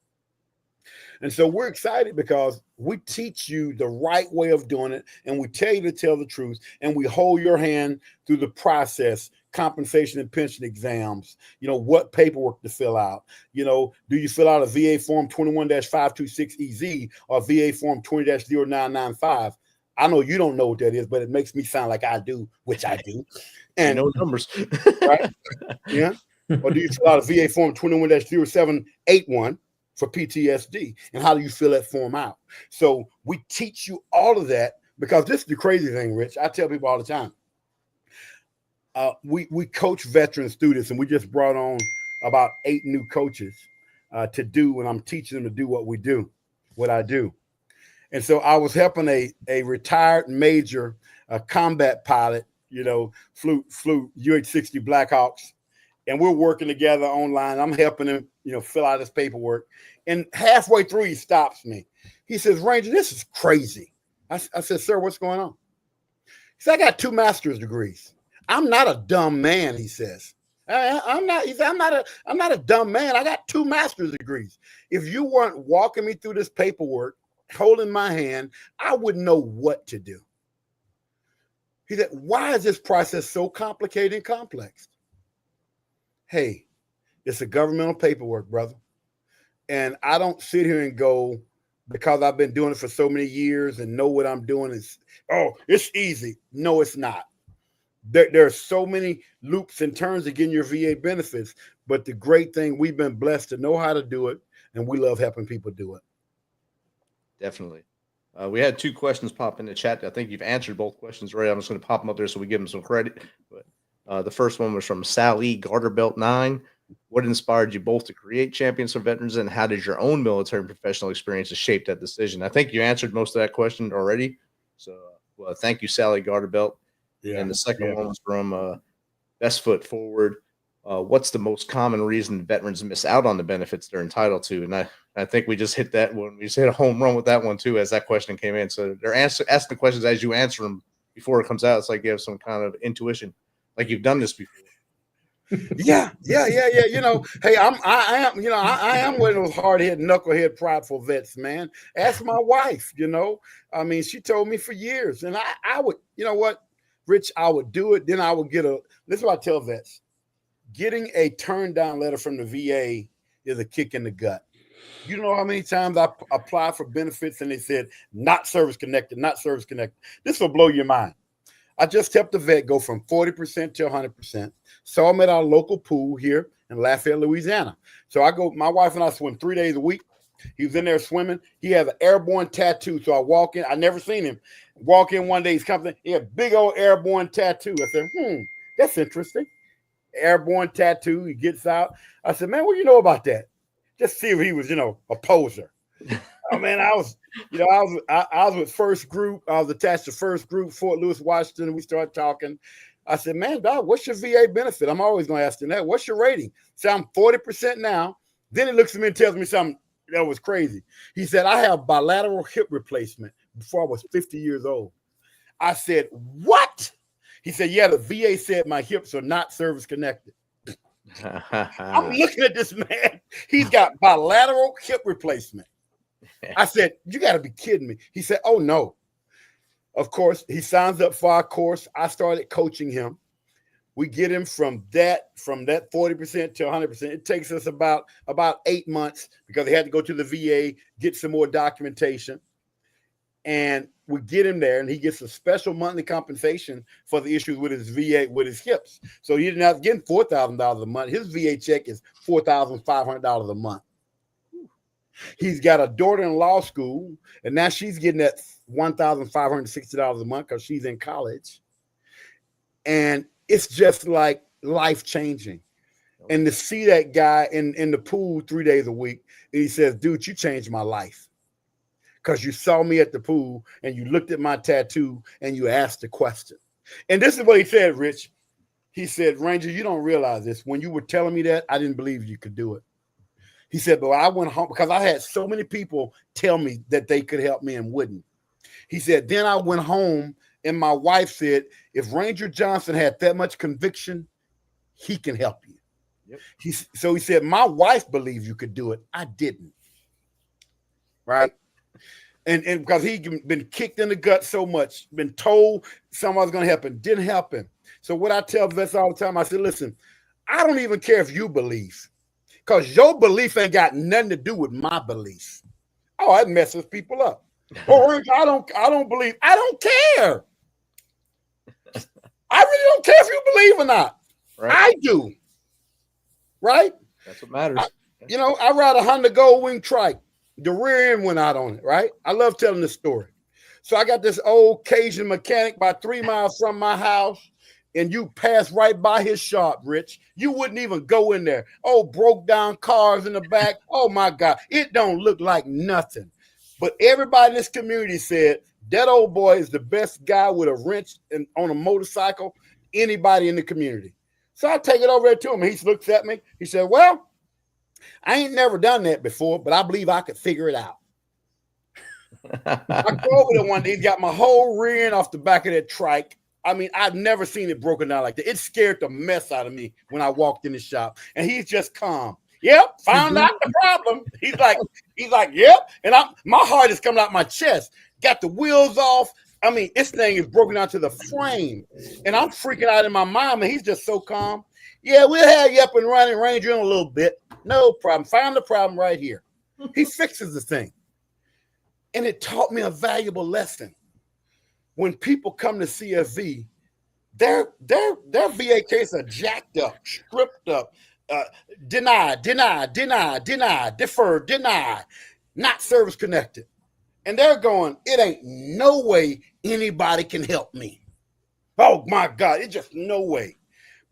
And so we're excited because we teach you the right way of doing it, and we tell you to tell the truth, and we hold your hand through the process, compensation and pension exams, what paperwork to fill out. Do you fill out a VA form 21-526EZ or VA form 20-0995? I know you don't know what that is, but it makes me sound like I do, which I do. And numbers. Right? Yeah. Or do you fill out a VA form 21-0781 for PTSD? And how do you fill that form out? So we teach you all of that, because this is the crazy thing, Rich. I tell people all the time. We coach veteran students, and we just brought on about 8 new coaches to do, and I'm teaching them to do what I do. And so I was helping a retired major, combat pilot, flew UH-60 Blackhawks, and we're working together online. I'm helping him, fill out his paperwork. And halfway through, he stops me. He says, "Ranger, this is crazy." I said, "Sir, what's going on?" He said, "I got 2 master's degrees. I'm not a dumb man," he says. I'm not a dumb man. I got 2 master's degrees. If you weren't walking me through this paperwork holding my hand, I wouldn't know what to do. He said, why is this process so complicated and complex? Hey, it's a governmental paperwork, brother. And I don't sit here and go, because I've been doing it for so many years and know what I'm doing, is, oh, it's easy. No, it's not. There are so many loops and turns of getting your VA benefits. But the great thing, we've been blessed to know how to do it, and we love helping people do it. Definitely. We had 2 questions pop in the chat. I think you've answered both questions already. I'm just going to pop them up there so we give them some credit. But the first one was from Sally Garterbelt 9. What inspired you both to create Champions for Veterans, and how did your own military and professional experiences shape that decision? I think you answered most of that question already. So thank you, Sally Garterbelt. Yeah, and the second one was from Best Foot Forward. What's the most common reason veterans miss out on the benefits they're entitled to? And I think we just hit that one. We just hit a home run with that one too, as that question came in. So they're asking the questions as you answer them before it comes out. It's like you have some kind of intuition, like you've done this before. Yeah. You know, hey, I am one of those hard-headed, knucklehead, prideful vets, man. Ask my wife, you know. I mean, she told me for years, and I would, you know what, Rich, I would do it. Then I would get this is what I tell vets. Getting a turn down letter from the VA is a kick in the gut. You know how many times I applied for benefits and they said, not service connected, not service connected. This will blow your mind. I just helped the vet go from 40% to 100%. Saw him at our local pool here in Lafayette, Louisiana. So my wife and I swim 3 days a week. He was in there swimming. He has an airborne tattoo. So I walk in. I never seen him. Walk in one day, he's coming. He had a big old airborne tattoo. I said, that's interesting. Airborne tattoo. He gets out. I said, man, what do you know about that? Just see if he was, a poser. Oh man, I was with First Group. I was attached to First Group, Fort Lewis, Washington. We started talking. I said, man, dog, what's your VA benefit? I'm always going to ask him that. What's your rating? So I'm 40% now. Then he looks at me and tells me something that was crazy. He said, I have bilateral hip replacement before I was 50 years old. I said, what? He said, yeah, the VA said my hips are not service connected. I'm looking at this man. He's got bilateral hip replacement. I said, you got to be kidding me. He said, oh, no. Of course, he signs up for our course. I started coaching him. We get him from that 40% to 100%. It takes us about 8 months because they had to go to the VA, get some more documentation. And we get him there, and he gets a special monthly compensation for the issues with his VA, with his hips. So he didn't have to get $4,000 a month. His VA check is $4,500 a month. He's got a daughter in law school, and now she's getting that $1,560 a month because she's in college. And it's just like life-changing. And to see that guy in the pool 3 days a week, and he says, dude, you changed my life. Because you saw me at the pool, and you looked at my tattoo, and you asked the question. And this is what he said, Rich. He said, Ranger, you don't realize this. When you were telling me that, I didn't believe you could do it. He said, but I went home because I had so many people tell me that they could help me and wouldn't. He said, then I went home and my wife said, if Ranger Johnson had that much conviction, he can help you. Yep. So he said, my wife believed you could do it. I didn't. Right. And because he'd been kicked in the gut so much, been told something was going to happen, didn't help him. So what I tell vets all the time, I said, listen, I don't even care if you believe. Because your belief ain't got nothing to do with my belief. Oh, that messes people up. Oh, I don't believe. I don't care. I really don't care if you believe or not. Right. I do. Right? That's what matters. I ride a Honda Gold Wing trike. The rear end went out on it, right? I love telling this story. So I got this old Cajun mechanic about 3 miles from my house. And you pass right by his shop, Rich. You wouldn't even go in there. Oh, broke down cars in the back. Oh, my God. It don't look like nothing. But everybody in this community said, that old boy is the best guy with a wrench and on a motorcycle, anybody in the community. So I take it over there to him. And he looks at me. He said, well, I ain't never done that before, but I believe I could figure it out. I go over there one day. He's got my whole rear end off the back of that trike. I mean, I've never seen it broken down like that. It scared the mess out of me when I walked in the shop. And he's just calm. Yep, found out the problem. He's like, yep. And my heart is coming out my chest. Got the wheels off. I mean, this thing is broken down to the frame. And I'm freaking out in my mind, and he's just so calm. Yeah, we'll have you up and running, Ranger, in a little bit. No problem. Found the problem right here. He fixes the thing. And it taught me a valuable lesson. When people come to CFV, their VA case are jacked up, stripped up, denied, deferred, denied, not service connected. And they're going, it ain't no way anybody can help me. Oh my God, it's just no way.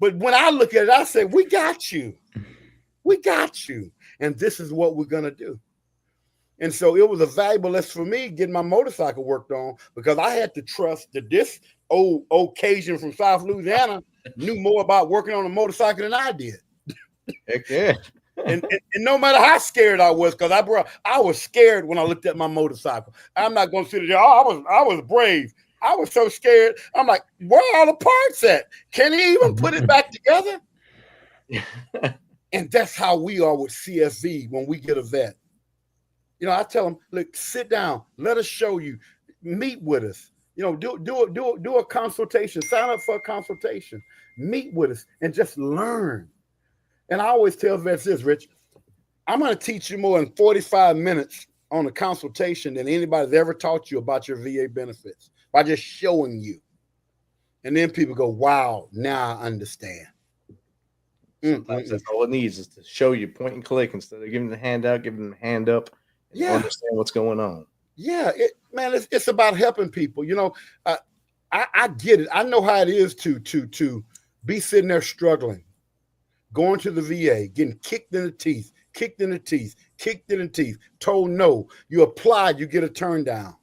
But when I look at it, I say, we got you. We got you. And this is what we're going to do. And so it was a valuable lesson for me getting my motorcycle worked on, because I had to trust that this old Cajun from South Louisiana knew more about working on a motorcycle than I did. Heck yeah. And no matter how scared I was, because I was scared when I looked at my motorcycle. I'm not going to sit there. Oh, I was brave. I was so scared. I'm like, where are all the parts at? Can he even put it back together? And that's how we are with CFV when we get a vet. You know, I tell them, look, sit down, let us show you, meet with us. You know, do a consultation, sign up for a consultation, meet with us, and just learn. And I always tell vets this, Rich, I'm going to teach you more in 45 minutes on a consultation than anybody's ever taught you about your VA benefits by just showing you. And then people go, wow, now I understand. Sometimes that's all it needs, is to show you, point and click, instead of giving the handout, giving them a hand up, and understand what's going on. Yeah, it's about helping people. You know, I get it. I know how it is to be sitting there struggling, going to the VA, getting kicked in the teeth, told no. You applied, you get a turn down.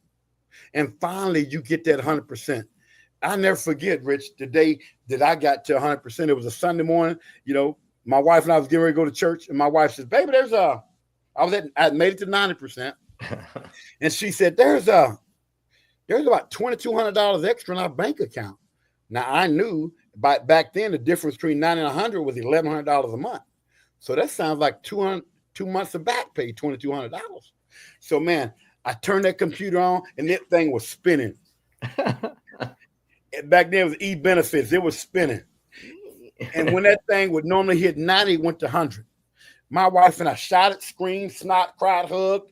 And finally, you get that 100%. I'll never forget, Rich, the day that I got to 100%. It was a Sunday morning. You know, my wife and I was getting ready to go to church, and my wife says, "Baby, I made it to 90%." And she said, there's about $2,200 extra in our bank account. Now, I knew back then the difference between 90 and 100 was $1,100 a month. So that sounds like 2 months of back pay, $2,200. So, man, I turned that computer on, and that thing was spinning. Back then it was e-benefits. It was spinning. And when that thing would normally hit 90, it went to 100. My wife and I shouted, screamed, snot, cried, hugged.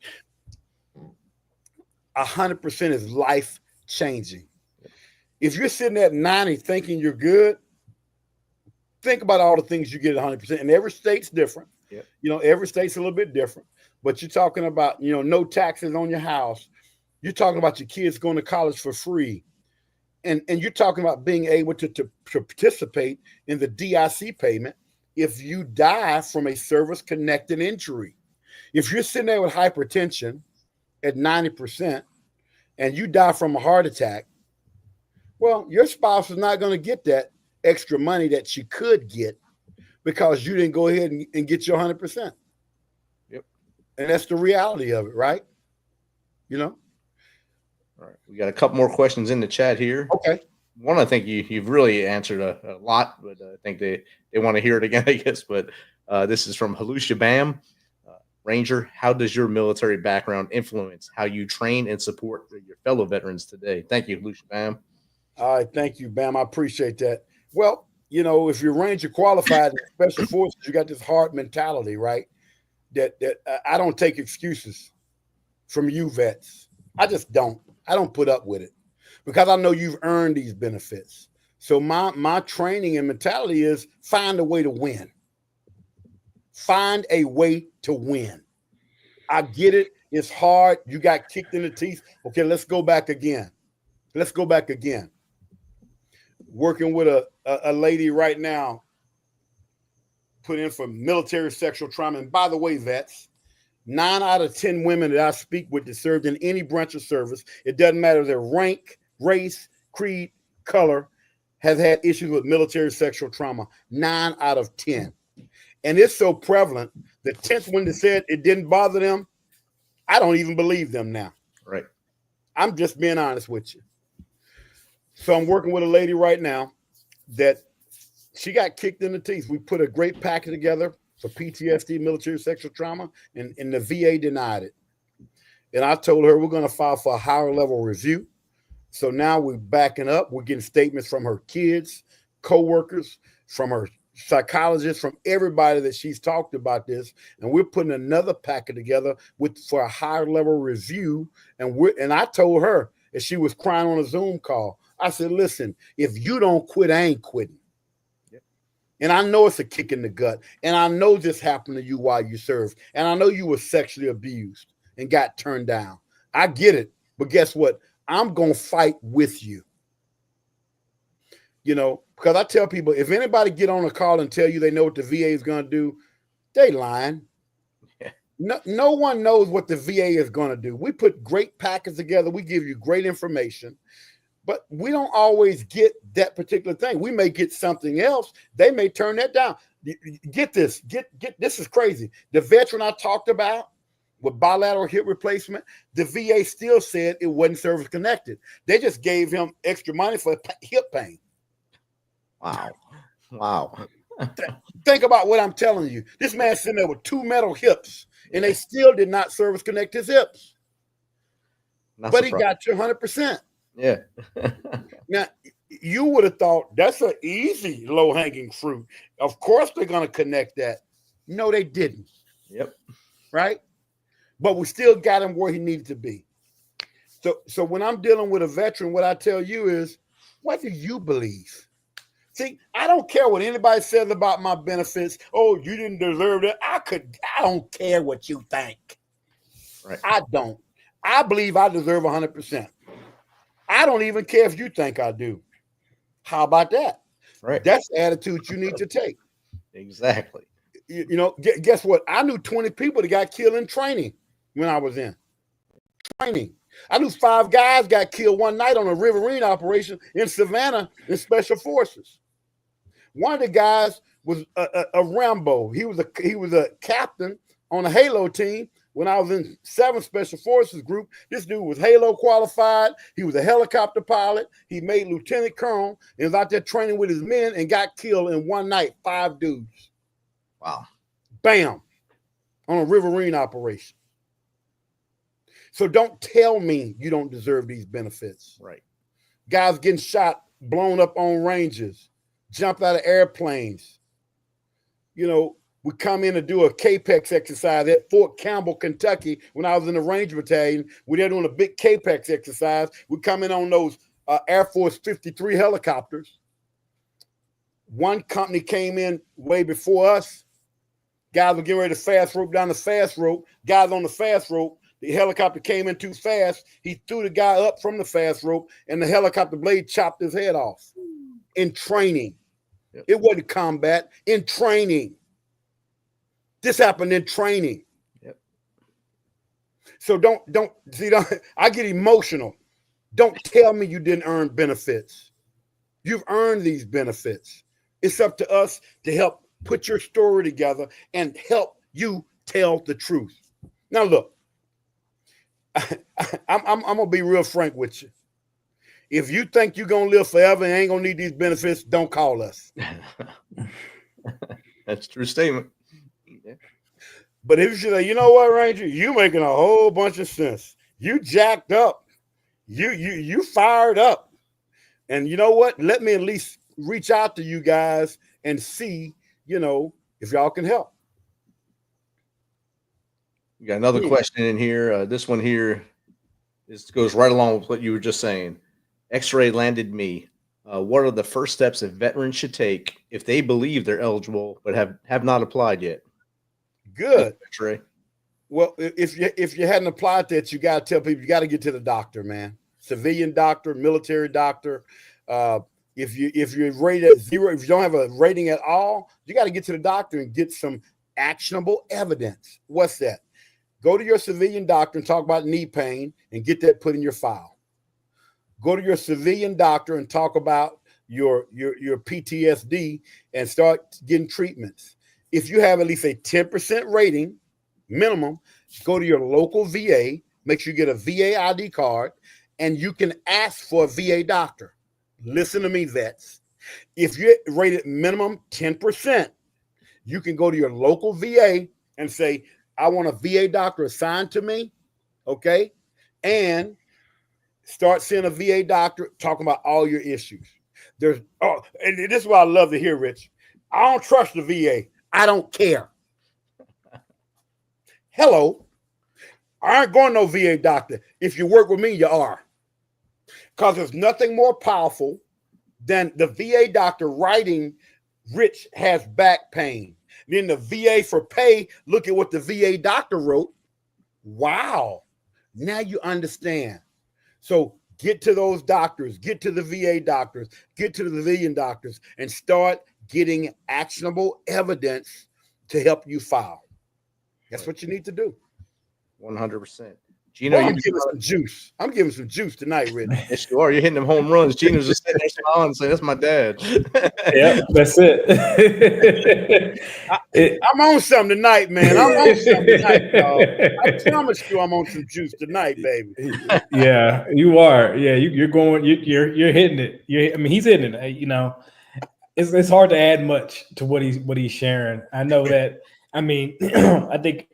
100% is life changing. If you're sitting at 90 thinking you're good, think about all the things you get at 100%. And every state's different. Yep. You know, every state's a little bit different. But you're talking about, you know, no taxes on your house. You're talking about your kids going to college for free. And you're talking about being able to participate in the DIC payment if you die from a service-connected injury. If you're sitting there with hypertension at 90% and you die from a heart attack, well, your spouse is not going to get that extra money that she could get because you didn't go ahead and get your 100%. Yep. And that's the reality of it, right? You know? All right. We got a couple more questions in the chat here. Okay. One, I think you've really answered a lot, but I think they want to hear it again, I guess. But this is from Halusha Bam. Ranger, how does your military background influence how you train and support your fellow veterans today? Thank you, Halusha Bam. All right. Thank you, Bam. I appreciate that. Well, you know, if you're Ranger qualified in Special Forces, you got this hard mentality, right? That I don't take excuses from you vets. I just don't. I don't put up with it because I know you've earned these benefits. So my training and mentality is find a way to win. Find a way to win. I get it. It's hard. You got kicked in the teeth. Okay, let's go back again. Working with a lady right now, put in for military sexual trauma. And by the way, vets, 9 out of 10 women that I speak with that served in any branch of service, it doesn't matter their rank, race, creed, color, have had issues with military sexual trauma. 9 out of 10. And it's so prevalent, the 10th one that said it didn't bother them, I don't even believe them now. Right. I'm just being honest with you. So I'm working with a lady right now that she got kicked in the teeth. We put a great package together, for PTSD, military sexual trauma, and the VA denied it. And I told her we're going to file for a higher level review. So now we're backing up. We're getting statements from her kids, co-workers, from her psychologist, from everybody that she's talked about this. And we're putting another packet together for a higher level review. And I told her, as she was crying on a Zoom call, I said, listen, if you don't quit, I ain't quitting. Yep. And I know it's a kick in the gut. And I know this happened to you while you served. And I know you were sexually abused and got turned down. I get it. But guess what? I'm going to fight with you. You know, because I tell people, if anybody get on a call and tell you they know what the VA is going to do, they lying. Yeah. No one knows what the VA is going to do. We put great packets together. We give you great information, but we don't always get that particular thing. We may get something else. They may turn that down. Get this. This is crazy. The veteran I talked about with bilateral hip replacement, the VA still said it wasn't service connected. They just gave him extra money for hip pain. Wow. Think about what I'm telling you. This man's sitting there with 2 metal hips, and they still did not service connect his hips. But he got to 100%. Yeah. Now, you would have thought that's an easy low-hanging fruit. Of course they're going to connect that. No, they didn't. Yep. Right? But we still got him where he needed to be. So when I'm dealing with a veteran, what I tell you is, what do you believe? See, I don't care what anybody says about my benefits. Oh, you didn't deserve it. I don't care what you think. Right. I don't. I believe I deserve 100%. I don't even care if you think I do. How about that? Right. That's the attitude you need to take. Exactly. You know, guess what? I knew 20 people that got killed in training when I was in training. I knew 5 guys got killed one night on a riverine operation in Savannah in Special Forces. One of the guys was a Rambo. He was a captain on a Halo team when I was in 7th Special Forces group. This dude was Halo qualified. He was a helicopter pilot. He made lieutenant colonel and was out there training with his men and got killed in one night. 5 dudes. Wow. Bam. On a riverine operation. So don't tell me you don't deserve these benefits. Right. Guys getting shot, blown up on ranges, jumped out of airplanes. You know, we come in to do a CAPEX exercise at Fort Campbell, Kentucky. When I was in the Ranger Battalion, we were doing a big CAPEX exercise. We come in on those Air Force 53 helicopters. One company came in way before us. Guys were getting ready to fast rope down the fast rope. Guys on the fast rope. The helicopter came in too fast. He threw the guy up from the fast rope, and the helicopter blade chopped his head off. In training. Yep. It wasn't combat. In training. This happened in training. Yep. So don't I get emotional. Don't tell me you didn't earn benefits. You've earned these benefits. It's up to us to help put your story together and help you tell the truth. Now look, I'm gonna be real frank with you. If you think you're gonna live forever and ain't gonna need these benefits, don't call us. That's a true statement. Yeah. But if you say, you know what, Ranger, you making a whole bunch of sense. You jacked up. You fired up. And you know what? Let me at least reach out to you guys and see, you know, if y'all can help. We got another question in here. This one here goes right along with what you were just saying. X-ray landed me. What are the first steps a veteran should take if they believe they're eligible but have not applied yet? Good. X-ray. Well, if you hadn't applied that, you got to tell people you got to get to the doctor, man. Civilian doctor, military doctor. If you're rated at 0, if you don't have a rating at all, you got to get to the doctor and get some actionable evidence. What's that? Go to your civilian doctor and talk about knee pain and get that put in your file. Go to your civilian doctor and talk about your PTSD and start getting treatments. If you have at least a 10% rating minimum, go to your local VA, make sure you get a VA ID card, and you can ask for a VA doctor. Listen to me, vets. If you're rated minimum 10%, You can go to your local VA and say, I want a VA doctor assigned to me, okay? And start seeing a VA doctor talking about all your issues. And this is what I love to hear, Rich. I don't trust the VA. I don't care. Hello. I ain't going to no VA doctor. If you work with me, you are. Because there's nothing more powerful than the VA doctor writing, Rich has back pain. Then the VA for pay, look at what the VA doctor wrote. Wow. Now you understand. So get to those doctors, get to the VA doctors, get to the civilian doctors, and start getting actionable evidence to help you file. That's what you need to do. 100%. Gino, I'm giving some juice. I'm giving some juice tonight, Rich. Yes, you are. You're hitting them home runs. Gino's just sitting there smiling and saying, that's my dad. Yeah, that's it. I'm on something tonight, man. I'm on something tonight, y'all. I promise you I'm on some juice tonight, baby. Yeah, you are. Yeah, you're going, you're hitting it. I mean, he's hitting it. You know, it's hard to add much to what he's sharing. I know that. I mean, I think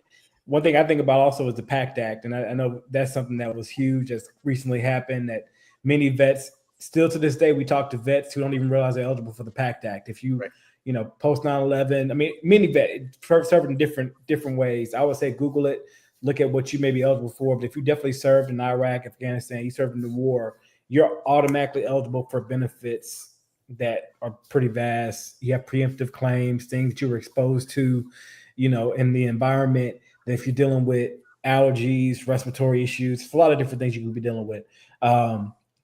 one thing I think about also is the PACT Act, and I know that's something that was huge that's recently happened. That many vets, still to this day, we talk to vets who don't even realize they're eligible for the PACT Act. If you, you know, post 9/11, I mean, many vets served in different ways. I would say Google it, look at what you may be eligible for. But if you definitely served in Iraq, Afghanistan, you served in the war, you're automatically eligible for benefits that are pretty vast. You have preemptive claims, things you were exposed to, you know, in the environment. That if you're dealing with allergies, respiratory issues, it's a lot of different things you could be dealing with.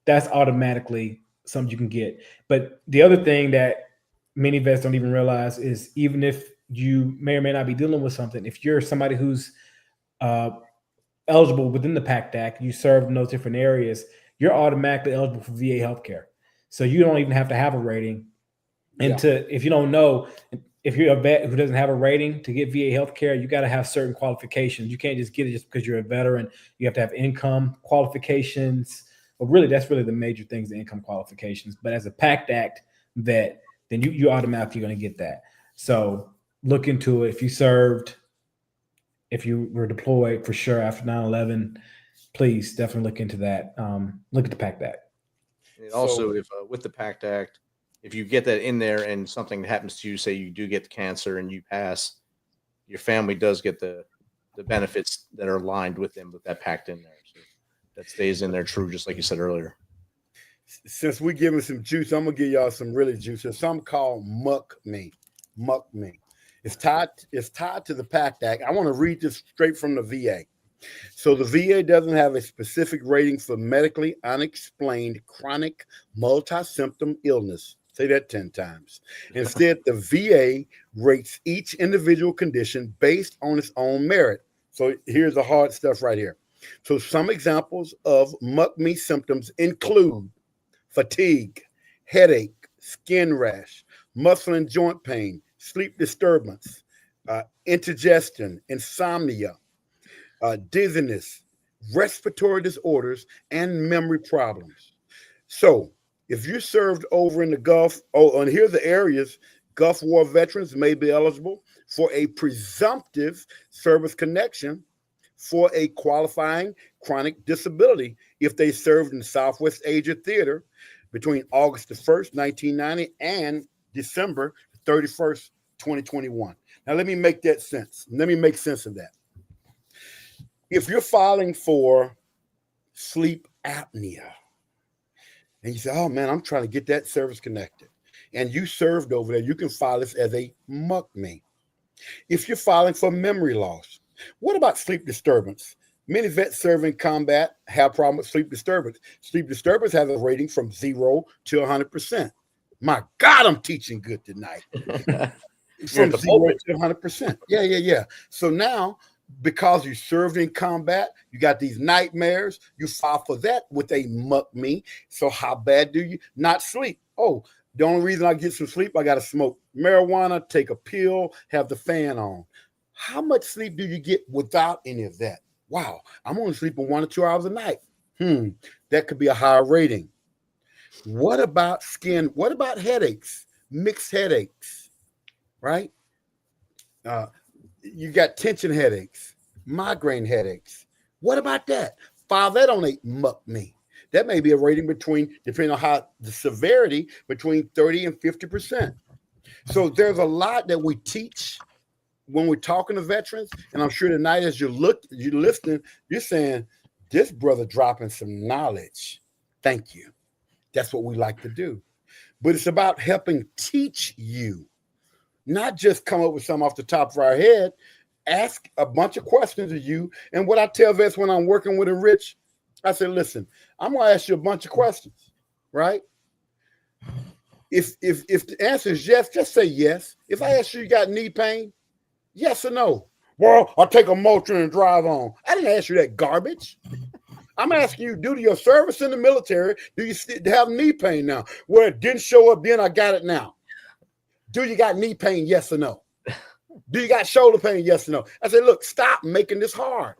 That's automatically something you can get. But the other thing that many vets don't even realize is even if you may or may not be dealing with something, if you're somebody who's eligible within the PACT Act, you serve in those different areas, you're automatically eligible for VA healthcare. So you don't even have to have a rating. And if you don't know, if you're a vet who doesn't have a rating to get VA healthcare, you got to have certain qualifications. You can't just get it just because you're a veteran. You have to have income qualifications. But really, that's really the major things, the income qualifications. But as a PACT Act vet, then you automatically going to get that. So look into it. If you served, if you were deployed for sure after 9/11, please definitely look into that. Look at the PACT Act. And also, if with the PACT Act, if you get that in there and something happens to you, say you do get cancer and you pass, your family does get the benefits that are aligned with them with that PACT in there. So that stays in there true, just like you said earlier. Since we're giving some juice, I'm gonna give y'all some really juice. There's something called Muck Me. It's tied to the PACT Act. I want to read this straight from the VA. So the VA doesn't have a specific rating for medically unexplained chronic multi-symptom illness. Say that 10 times. Instead, the VA rates each individual condition based on its own merit. So here's the hard stuff right here. So some examples of MUC-Me symptoms include fatigue, headache, skin rash, muscle and joint pain, sleep disturbance, indigestion, insomnia, dizziness, respiratory disorders, and memory problems. So if you served over in the Gulf, and here are the areas, Gulf War veterans may be eligible for a presumptive service connection for a qualifying chronic disability if they served in Southwest Asia Theater between August the 1st, 1990 and December 31st, 2021. Now, let me make that sense. Let me make sense of that. If you're filing for sleep apnea, and you say, oh man, I'm trying to get that service connected, and you served over there, you can file this as a MUC-Me. If you're filing for memory loss, what about sleep disturbance? Many vets serving combat have problem with sleep disturbance. Sleep disturbance has a rating from 0 to 100%. My God, I'm teaching good tonight. From 0 to 100%. Yeah. So now, because you served in combat, you got these nightmares, you file for that with a MUC-Me. So how bad do you not sleep? Oh, the only reason I get some sleep, I got to smoke marijuana, take a pill, have the fan on. How much sleep do you get without any of that? Wow, I'm only sleeping 1 or 2 hours a night. That could be a higher rating. What about skin? What about headaches? Mixed headaches, right? You got tension headaches, migraine headaches. What about that? File that on a muck me. That may be a rating between, depending on how the severity, between 30 and 50%. So there's a lot that we teach when we're talking to veterans. And I'm sure tonight as you're listening, you're saying, this brother dropping some knowledge. Thank you. That's what we like to do. But it's about helping teach you, not just come up with something off the top of our head. Ask a bunch of questions of you. And what I tell vets when I'm working with a Rich, I say, listen, I'm going to ask you a bunch of questions, right? If the answer is yes, just say yes. If I ask you got knee pain, yes or no? Well, I'll take a Motrin and drive on. I didn't ask you that garbage. I'm asking you, due to your service in the military, do you have knee pain now? Well, it didn't show up then, I got it now. Do you got knee pain, yes or no? Do you got shoulder pain, yes or no? I said, look, stop making this hard,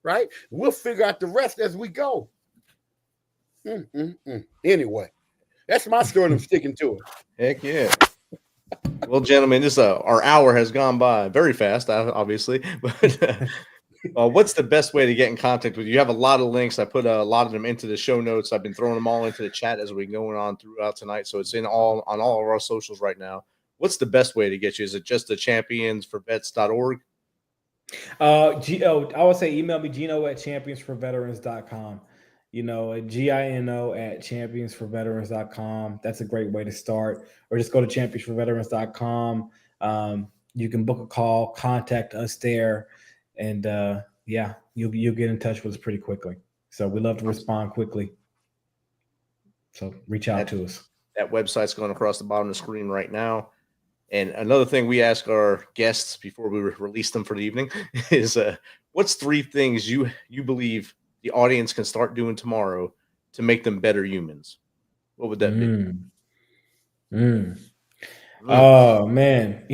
right? We'll figure out the rest as we go. Anyway, that's my story and I'm sticking to it. Heck yeah. Well, gentlemen, this our hour has gone by very fast, obviously. But what's the best way to get in contact with you? You have a lot of links. I put a lot of them into the show notes. I've been throwing them all into the chat as we're going on throughout tonight. So it's on all of our socials right now. What's the best way to get you? Is it just the championsforvets.org? I would say email me, Gino@championsforveterans.com. GINO@championsforveterans.com. That's a great way to start. Or just go to championsforveterans.com. You can book a call, contact us there, and you'll get in touch with us pretty quickly. So we love to respond quickly. So reach out to us. That website's going across the bottom of the screen right now. And another thing we ask our guests before we release them for the evening is, what's 3 things you believe the audience can start doing tomorrow to make them better humans? What would that be? Oh man,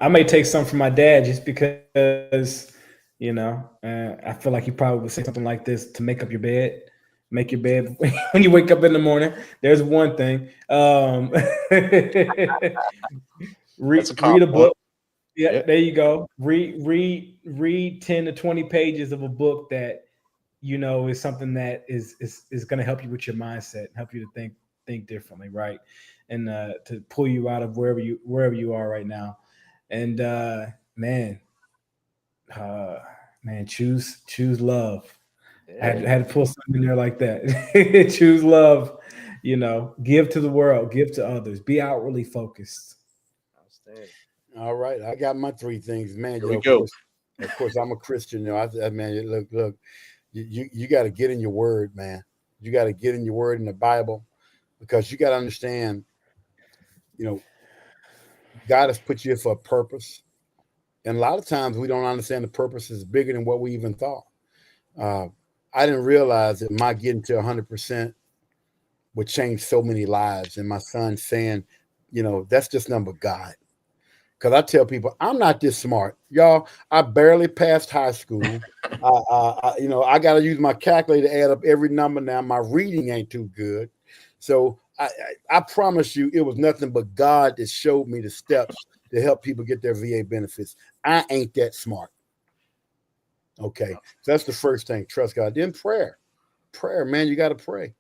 I may take some from my dad just because, I feel like he probably would say something like this: to make up your bed. Make your bed when you wake up in the morning. There's one thing. Read a book. Yeah, there you go. Read 10 to 20 pages of a book that is something that is going to help you with your mindset, help you to think differently, right? And to pull you out of wherever you are right now. And choose love. I had to pull something in there like that. Choose love, give to the world, give to others, be outwardly focused. All right. I got my 3 things, man. Here we go. Of course, I'm a Christian. Man, look, you got to get in your word, man. You got to get in your word in the Bible, because you got to understand, God has put you here for a purpose. And a lot of times we don't understand the purpose is bigger than what we even thought. I didn't realize that my getting to 100% would change so many lives. And my son saying, that's just number God. Because I tell people, I'm not this smart. Y'all, I barely passed high school. I got to use my calculator to add up every number now. My reading ain't too good. So I promise you, it was nothing but God that showed me the steps to help people get their VA benefits. I ain't that smart. Okay, so that's the first thing. Trust God. Then prayer, man, you got to pray.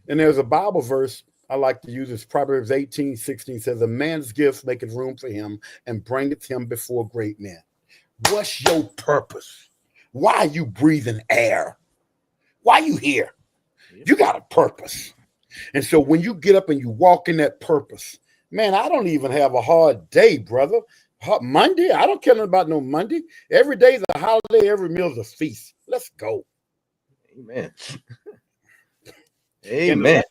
And there's a Bible verse I like to use. It's Proverbs 18:16 says, a man's gifts maketh room for him and bringeth him before great men. What's your purpose? Why are you breathing air? Why are you here? You got a purpose. And so when you get up and you walk in that purpose, man, I don't even have a hard day, brother. Monday, I don't care about no Monday. Every day is a holiday. Every meal is a feast. Let's go. Amen. Amen.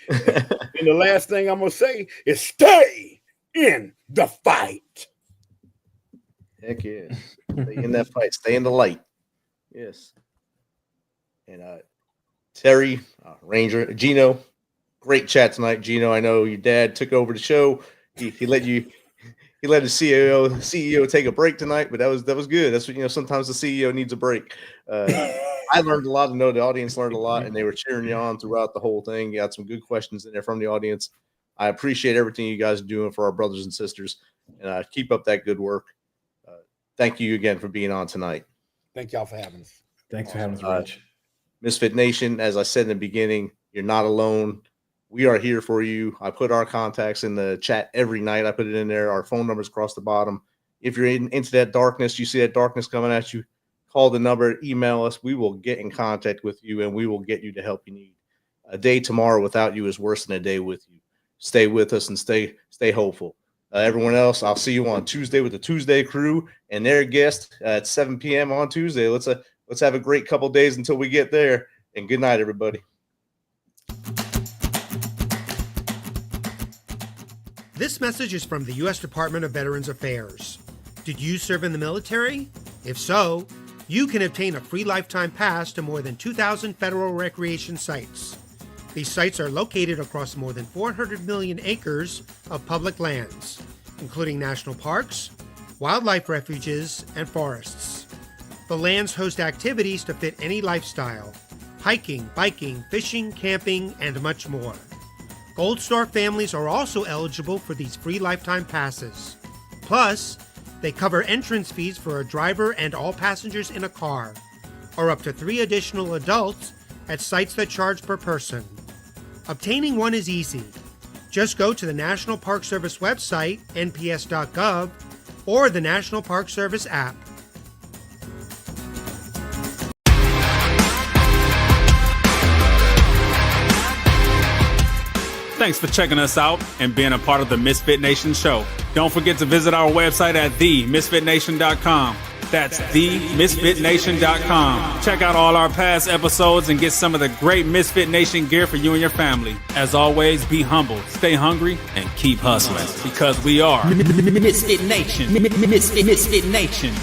And the last thing I'm going to say is stay in the fight. Heck yeah. Stay in that fight. Stay in the light. Yes. And Terry, Ranger, Gino, great chat tonight. Gino, I know your dad took over the show. He let the CEO take a break tonight, but that was good. That's what, sometimes the CEO needs a break. I learned a lot. I know the audience learned a lot, and they were cheering you on throughout the whole thing. You got some good questions in there from the audience. I appreciate everything you guys are doing for our brothers and sisters, and keep up that good work. thank you again for being on tonight. Thank y'all for having us. Thanks for having us, Rich. Misfit Nation, as I said in the beginning, you're not alone. We are here for you. I put our contacts in the chat every night. I put it in there. Our phone numbers across the bottom. If you're into that darkness, you see that darkness coming at you, call the number, email us. We will get in contact with you, and we will get you the help you need. A day tomorrow without you is worse than a day with you. Stay with us and stay hopeful. Everyone else, I'll see you on Tuesday with the Tuesday crew and their guest at 7 p.m. on Tuesday. Let's have a great couple days until we get there. And good night, everybody. This message is from the U.S. Department of Veterans Affairs. Did you serve in the military? If so, you can obtain a free lifetime pass to more than 2,000 federal recreation sites. These sites are located across more than 400 million acres of public lands, including national parks, wildlife refuges, and forests. The lands host activities to fit any lifestyle: hiking, biking, fishing, camping, and much more. Gold Star families are also eligible for these free lifetime passes. Plus, they cover entrance fees for a driver and all passengers in a car, or up to 3 additional adults at sites that charge per person. Obtaining one is easy. Just go to the National Park Service website, nps.gov, or the National Park Service app. Thanks for checking us out and being a part of the Misfit Nation show. Don't forget to visit our website at themisfitnation.com. That's themisfitnation.com. Check out all our past episodes and get some of the great Misfit Nation gear for you and your family. As always, be humble, stay hungry, and keep hustling, because we are Misfit Nation. Misfit Nation.